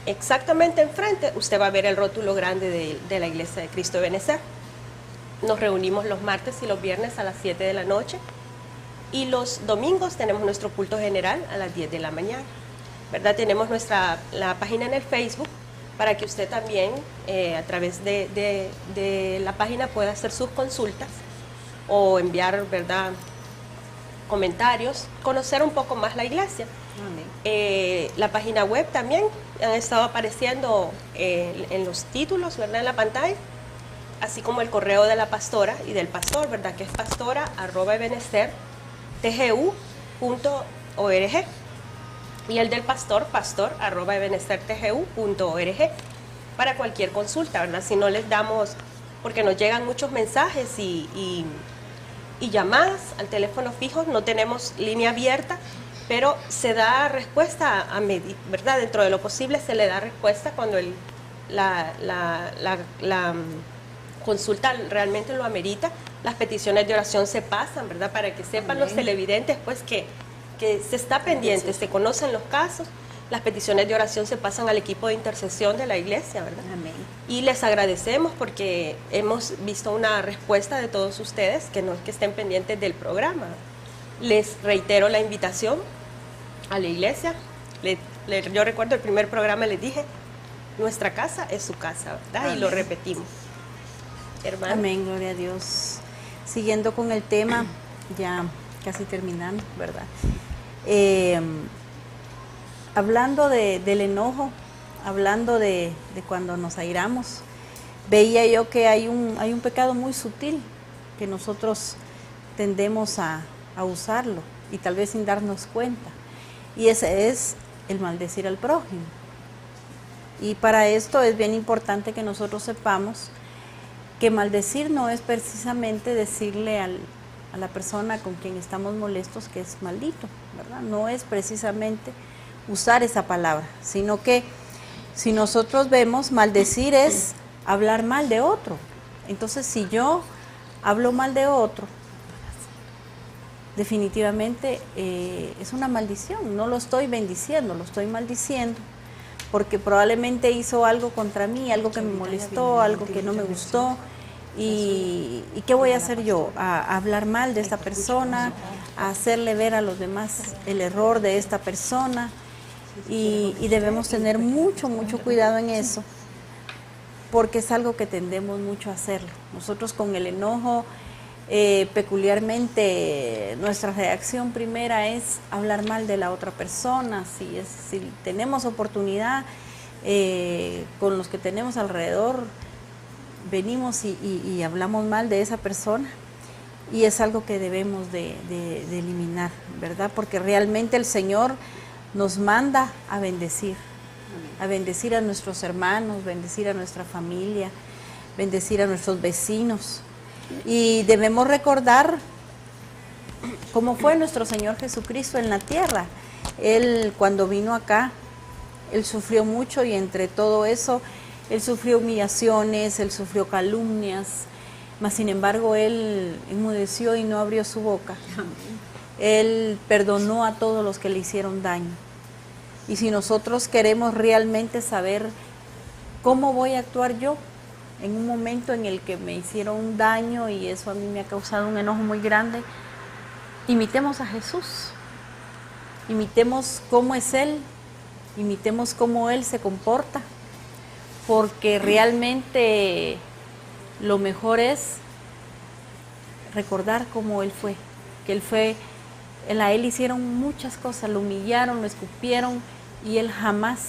Speaker 4: Exactamente enfrente usted va a ver el rótulo grande de la iglesia de Cristo de Benecer. Nos reunimos los martes y los viernes a las 7 de la noche y los domingos tenemos nuestro culto general a las 10 de la mañana, ¿verdad? Tenemos la página en el Facebook para que usted también a través de la página pueda hacer sus consultas o enviar, ¿verdad?, comentarios, conocer un poco más la iglesia. La página web también han estado apareciendo en los títulos, ¿verdad?, en la pantalla, así como el correo de la pastora y del pastor, ¿verdad?, que es pastora@ebenecertgu.org, y el del pastor, pastor@ebenecertgu.org, para cualquier consulta, ¿verdad? Si no les damos, porque nos llegan muchos mensajes y llamadas al teléfono fijo, no tenemos línea abierta, pero se da respuesta ¿verdad? Dentro de lo posible se le da respuesta cuando la consulta realmente lo amerita. Las peticiones de oración se pasan, ¿verdad? Para que sepan los televidentes, pues, que se está pendiente, se conocen los casos. Las peticiones de oración se pasan al equipo de intercesión de la iglesia, ¿verdad?
Speaker 1: Amén.
Speaker 4: Y les agradecemos porque hemos visto una respuesta de todos ustedes, que no es que estén pendientes del programa. Les reitero la invitación a la iglesia. Yo recuerdo el primer programa, les dije, nuestra casa es su casa, ¿verdad?
Speaker 1: Amén.
Speaker 4: Y lo repetimos. Hermano.
Speaker 1: Amén, gloria a Dios. Siguiendo con el tema, ya casi terminando, ¿verdad? Hablando del enojo, hablando de cuando nos airamos, veía yo que hay un pecado muy sutil que nosotros tendemos a usarlo y tal vez sin darnos cuenta, y ese es el maldecir al prójimo. Y para esto es bien importante que nosotros sepamos que maldecir no es precisamente decirle a la persona con quien estamos molestos que es maldito, ¿verdad? No es precisamente usar esa palabra, sino que si nosotros vemos, maldecir es hablar mal de otro. Entonces, si yo hablo mal de otro, definitivamente es una maldición. No lo estoy bendiciendo, lo estoy maldiciendo, porque probablemente hizo algo contra mí, algo que me molestó, algo que no me gustó. ¿Y qué voy a hacer yo? A hablar mal de esta persona, a hacerle ver a los demás el error de esta persona. Y debemos tener mucho cuidado en eso, porque es algo que tendemos mucho a hacerlo. Nosotros con el enojo, peculiarmente, nuestra reacción primera es hablar mal de la otra persona. Si tenemos oportunidad, con los que tenemos alrededor, venimos y hablamos mal de esa persona, y es algo que debemos de eliminar, ¿verdad? Porque realmente el Señor nos manda a bendecir a nuestros hermanos, bendecir a nuestra familia, bendecir a nuestros vecinos. Y debemos recordar cómo fue nuestro Señor Jesucristo en la tierra. Él, cuando vino acá, Él sufrió mucho y entre todo eso, Él sufrió humillaciones, Él sufrió calumnias, mas sin embargo Él enmudeció y no abrió su boca. Él perdonó a todos los que le hicieron daño. Y si nosotros queremos realmente saber cómo voy a actuar yo en un momento en el que me hicieron un daño y eso a mí me ha causado un enojo muy grande, imitemos a Jesús, imitemos cómo es Él, imitemos cómo Él se comporta, porque realmente lo mejor es recordar cómo Él fue, que a Él hicieron muchas cosas, lo humillaron, lo escupieron y Él jamás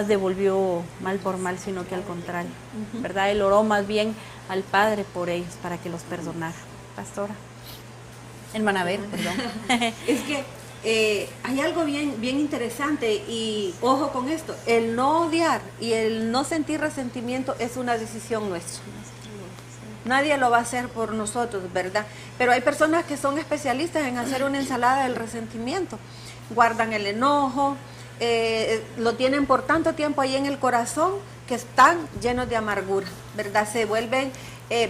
Speaker 1: devolvió mal por mal, sino que al contrario, ¿verdad? Él oró más bien al Padre por ellos, para que los perdonara. Pastora. Hermana Vero, perdón.
Speaker 5: Es que hay algo bien interesante y ojo con esto, el no odiar y el no sentir resentimiento es una decisión nuestra. Nadie lo va a hacer por nosotros, ¿verdad? Pero hay personas que son especialistas en hacer una ensalada del resentimiento. Guardan el enojo, lo tienen por tanto tiempo ahí en el corazón que están llenos de amargura, ¿verdad? Se vuelven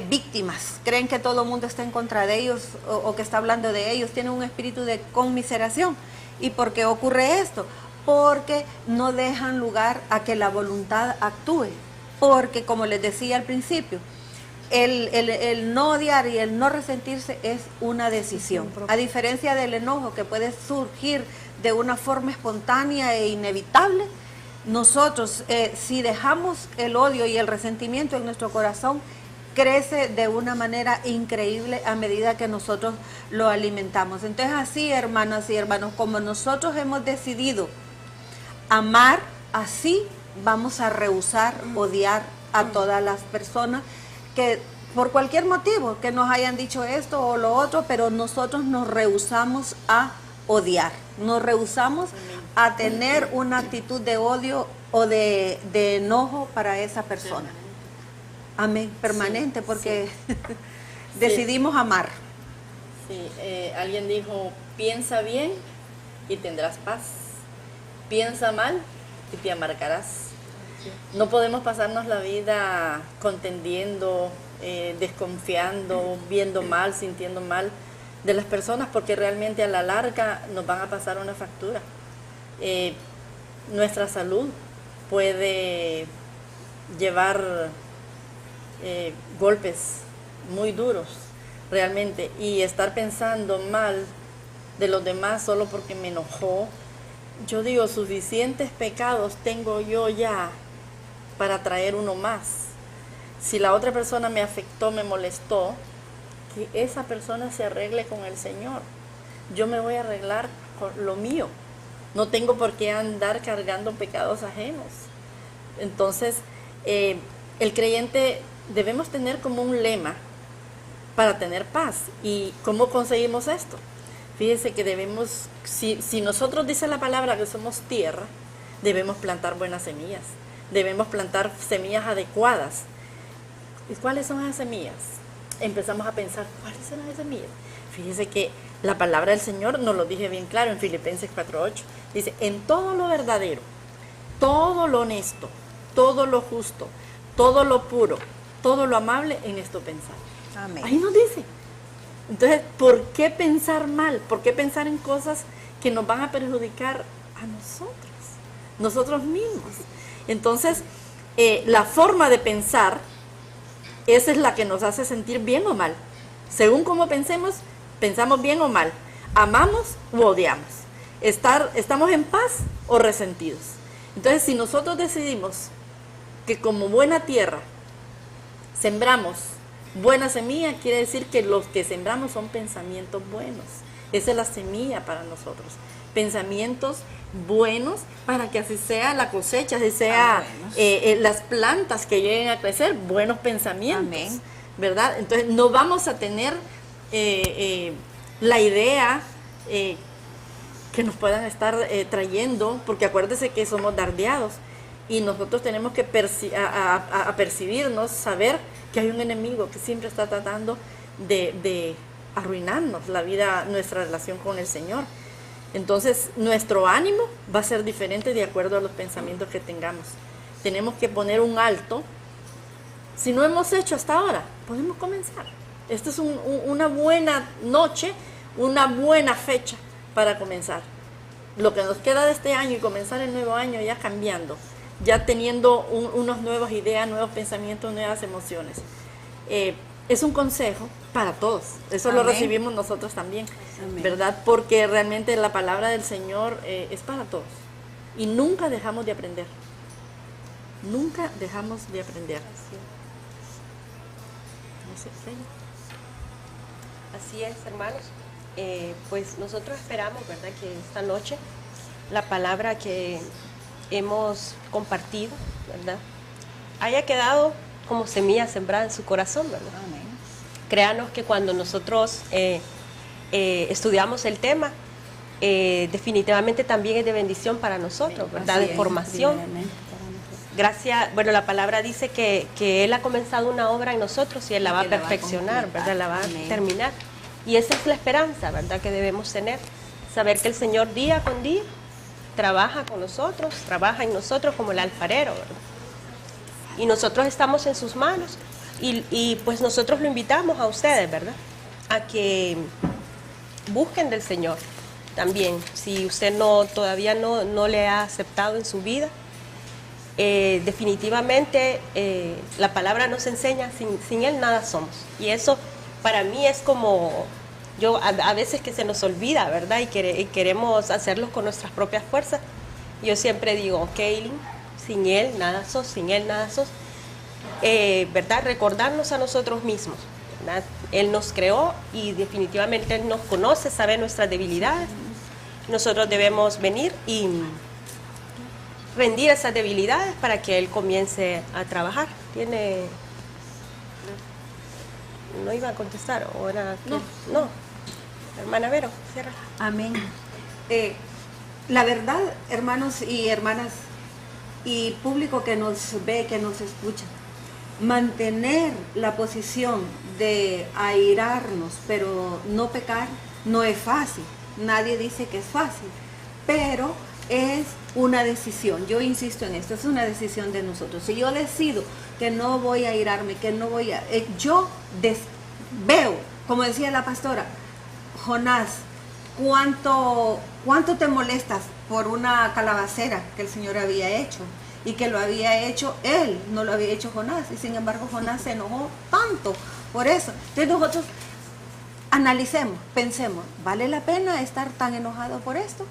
Speaker 5: víctimas, creen que todo el mundo está en contra de ellos o que está hablando de ellos, tienen un espíritu de conmiseración. ¿Y por qué ocurre esto? Porque no dejan lugar a que la voluntad actúe, porque como les decía al principio, el no odiar y el no resentirse es una decisión, a diferencia del enojo que puede surgir de una forma espontánea e inevitable. Nosotros, si dejamos el odio y el resentimiento en nuestro corazón, crece de una manera increíble a medida que nosotros lo alimentamos. Entonces así, hermanas y hermanos, como nosotros hemos decidido amar, así vamos a rehusar odiar a todas las personas que por cualquier motivo que nos hayan dicho esto o lo otro, pero nosotros nos rehusamos a odiar, nos rehusamos a tener una actitud de odio o de enojo para esa persona. Amén, permanente, sí, porque sí. Decidimos amar.
Speaker 3: Sí, alguien dijo, piensa bien y tendrás paz, piensa mal y te amargarás. No podemos pasarnos la vida contendiendo, desconfiando, viendo mal, sintiendo mal de las personas, porque realmente a la larga nos van a pasar una factura. Nuestra salud puede llevar golpes muy duros realmente, y estar pensando mal de los demás solo porque me enojó. Yo digo, suficientes pecados tengo yo ya para traer uno más. Si la otra persona me afectó, me molestó, que esa persona se arregle con el Señor. Yo me voy a arreglar con lo mío. No tengo por qué andar cargando pecados ajenos. Entonces, el creyente debemos tener como un lema para tener paz. ¿Y cómo conseguimos esto? Fíjense que debemos, si nosotros dice la palabra que somos tierra, debemos plantar buenas semillas. Debemos plantar semillas adecuadas. ¿Y cuáles son esas semillas? Empezamos a pensar, ¿cuáles son esas semillas? Fíjense que la palabra del Señor nos lo dije bien claro en Filipenses 4:8. Dice, en todo lo verdadero, todo lo honesto, todo lo justo, todo lo puro, todo lo amable, en esto pensar.
Speaker 5: Amén.
Speaker 3: Ahí nos dice. Entonces, ¿por qué pensar mal? ¿Por qué pensar en cosas que nos van a perjudicar a nosotros mismos? Entonces, la forma de pensar, esa es la que nos hace sentir bien o mal. Según cómo pensemos, pensamos bien o mal. Amamos u odiamos. Estamos en paz o resentidos. Entonces, si nosotros decidimos que como buena tierra sembramos buena semilla, quiere decir que los que sembramos son pensamientos buenos. Esa es la semilla para nosotros. Pensamientos buenos para que así sea la cosecha, así sea las plantas que lleguen a crecer, buenos pensamientos. Amén. ¿Verdad? Entonces no vamos a tener la idea que nos puedan estar trayendo, porque acuérdese que somos dardeados y nosotros tenemos que percibirnos, saber que hay un enemigo que siempre está tratando de arruinarnos la vida, nuestra relación con el Señor. Entonces, nuestro ánimo va a ser diferente de acuerdo a los pensamientos que tengamos. Tenemos que poner un alto. Si no hemos hecho hasta ahora, podemos comenzar. Esta es una buena noche, una buena fecha para comenzar. Lo que nos queda de este año y comenzar el nuevo año ya cambiando, ya teniendo unas nuevas ideas, nuevos pensamientos, nuevas emociones. Es un consejo para todos. Eso
Speaker 5: Amén.
Speaker 3: lo recibimos nosotros también,
Speaker 5: Amén.
Speaker 3: ¿verdad? Porque realmente la palabra del Señor es para todos. Y nunca dejamos de aprender. Nunca dejamos de aprender. No sé, Freya.
Speaker 4: Así es, hermanos. Pues nosotros esperamos, ¿verdad?, que esta noche la palabra que hemos compartido, ¿verdad?, haya quedado como semilla sembrada en su corazón, ¿verdad?
Speaker 5: Amén.
Speaker 4: Créanos que cuando nosotros estudiamos el tema, definitivamente también es de bendición para nosotros, ¿verdad?,
Speaker 5: Así
Speaker 4: de
Speaker 5: es,
Speaker 4: formación.
Speaker 5: primeramente para nosotros.
Speaker 4: Gracias, bueno, la palabra dice que Él ha comenzado una obra en nosotros y Él la va a
Speaker 5: que la va a
Speaker 4: perfeccionar,
Speaker 5: completar.
Speaker 4: ¿verdad? La va
Speaker 5: Amén.
Speaker 4: a terminar. Y esa es la esperanza, ¿verdad?, que debemos tener. Saber que el Señor día con día trabaja con nosotros, trabaja en nosotros como el alfarero, ¿verdad? Y nosotros estamos en sus manos. Y pues nosotros lo invitamos a ustedes, ¿verdad?, a que busquen del Señor también. Si usted todavía no le ha aceptado en su vida, definitivamente la palabra nos enseña, sin Él nada somos. Y eso para mí es como, a veces que se nos olvida, ¿verdad? Y queremos hacerlo con nuestras propias fuerzas. Yo siempre digo, Kaylin, sin Él nada sos, sin Él nada sos. ¿Verdad? Recordarnos a nosotros mismos, ¿verdad? Él nos creó y definitivamente Él nos conoce, sabe nuestras debilidades. Nosotros debemos venir y rendir esas debilidades para que Él comience a trabajar. ¿No iba a contestar? ¿O era qué? No. Hermana Vero, cierra.
Speaker 5: Amén. La verdad, hermanos y hermanas, y público que nos ve, que nos escucha, mantener la posición de airarnos, pero no pecar, no es fácil. Nadie dice que es fácil, pero es una decisión. Yo insisto en esto, es una decisión de nosotros. Si yo decido que no voy a airarme, que no voy a... veo, como decía la pastora, Jonás, ¿cuánto te molestas por una calabacera que el Señor había hecho? Y que lo había hecho él, no lo había hecho Jonás. Y sin embargo Jonás se enojó tanto por eso. Entonces nosotros analicemos, pensemos, ¿vale la pena estar tan enojado por esto?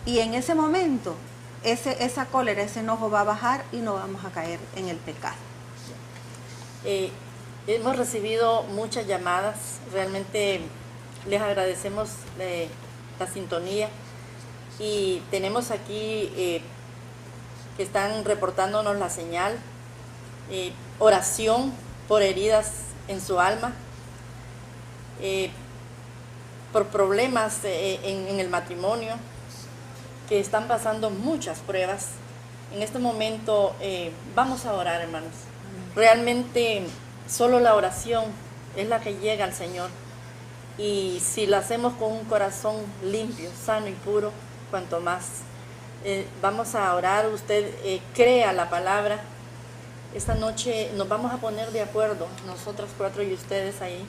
Speaker 5: Y en ese momento, esa cólera, ese enojo va a bajar y no vamos a caer en el pecado.
Speaker 3: Hemos recibido muchas llamadas, realmente les agradecemos la sintonía y tenemos aquí que están reportándonos la señal, oración por heridas en su alma, por problemas en el matrimonio, que están pasando muchas pruebas. En este momento vamos a orar, hermanos. Realmente solo la oración es la que llega al Señor. Y si lo hacemos con un corazón limpio, sano y puro, cuanto más. Vamos a orar, usted crea la palabra. Esta noche nos vamos a poner de acuerdo, nosotros cuatro y ustedes ahí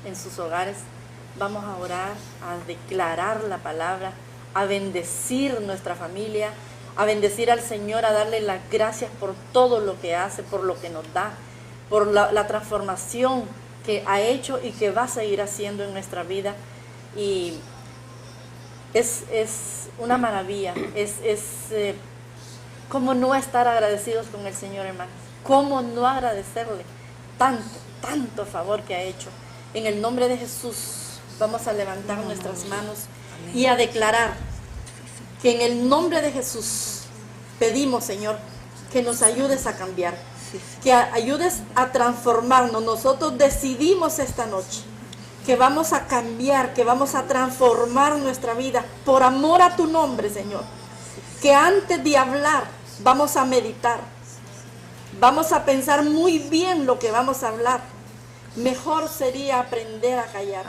Speaker 3: en sus hogares. Vamos a orar, a declarar la palabra, a bendecir nuestra familia, a bendecir al Señor, a darle las gracias por todo lo que hace, por lo que nos da, por la transformación que ha hecho y que va a seguir haciendo en nuestra vida. Y es una maravilla, cómo no estar agradecidos con el Señor, hermanos, cómo no agradecerle tanto favor que ha hecho. En el nombre de Jesús vamos a levantar nuestras manos y a declarar que en el nombre de Jesús pedimos, Señor, que nos ayudes a cambiar, que ayudes a transformarnos. Nosotros decidimos esta noche que vamos a cambiar, que vamos a transformar nuestra vida por amor a tu nombre, Señor. Que antes de hablar vamos a meditar, vamos a pensar muy bien lo que vamos a hablar. Mejor sería aprender a callar.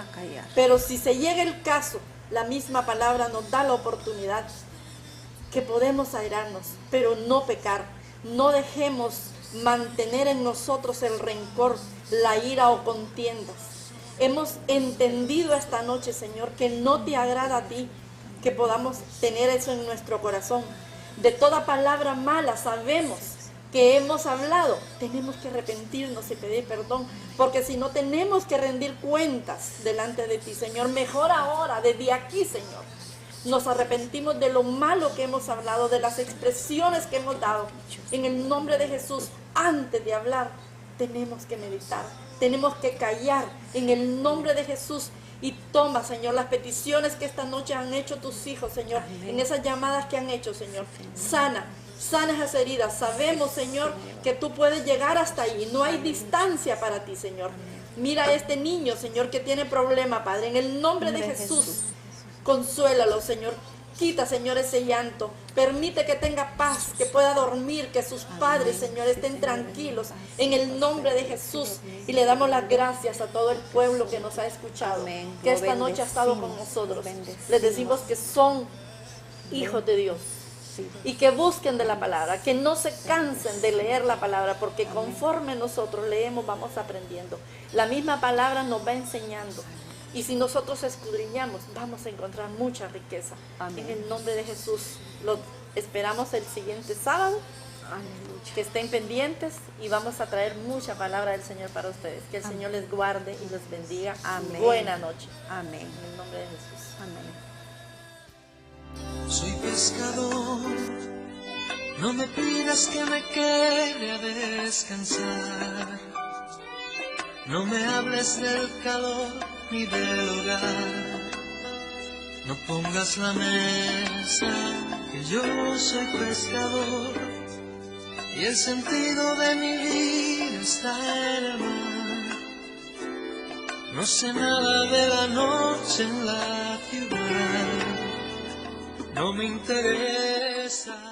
Speaker 3: Pero si se llega el caso La misma palabra nos da la oportunidad que podemos airarnos, pero no pecar. No dejemos mantener en nosotros el rencor, la ira o contiendas. Hemos entendido esta noche, Señor, que no te agrada a ti que podamos tener eso en nuestro corazón. De toda palabra mala sabemos que hemos hablado, tenemos que arrepentirnos y pedir perdón, porque si no tenemos que rendir cuentas delante de ti, Señor. Mejor ahora, desde aquí, Señor, nos arrepentimos de lo malo que hemos hablado, de las expresiones que hemos dado. En el nombre de Jesús, antes de hablar, tenemos que meditar, tenemos que callar en el nombre de Jesús. Y toma, Señor, las peticiones que esta noche han hecho tus hijos, Señor, en esas llamadas que han hecho, Señor. Sana esas heridas. Sabemos, Señor, que tú puedes llegar hasta ahí. No hay distancia para ti, Señor. Mira a este niño, Señor, que tiene problema, Padre. En el nombre de Jesús, consuélalo, Señor. Quita, Señor, ese llanto. Permite que tenga paz, que pueda dormir, que sus padres, Señor, estén tranquilos. En el nombre de Jesús. Y le damos las gracias a todo el pueblo que nos ha escuchado. Que esta noche ha estado con nosotros. Les decimos que son hijos de Dios. Y que busquen de la palabra, que no se cansen de leer la palabra, porque conforme nosotros leemos vamos aprendiendo. La misma palabra nos va enseñando. Y si nosotros escudriñamos, vamos a encontrar mucha riqueza. En el nombre de Jesús, los esperamos el siguiente sábado. Que estén pendientes y vamos a traer mucha palabra del Señor para ustedes. Que el Señor les guarde y los bendiga. Buena noche.
Speaker 5: Amén.
Speaker 3: En el nombre de Jesús.
Speaker 5: Amén.
Speaker 2: Soy pescador, no me pidas que me quede a descansar. No me hables del calor ni del hogar. No pongas la mesa, que yo soy pescador. Y el sentido de mi vida está en el mar. No sé nada de la noche en la ciudad. No me interesa.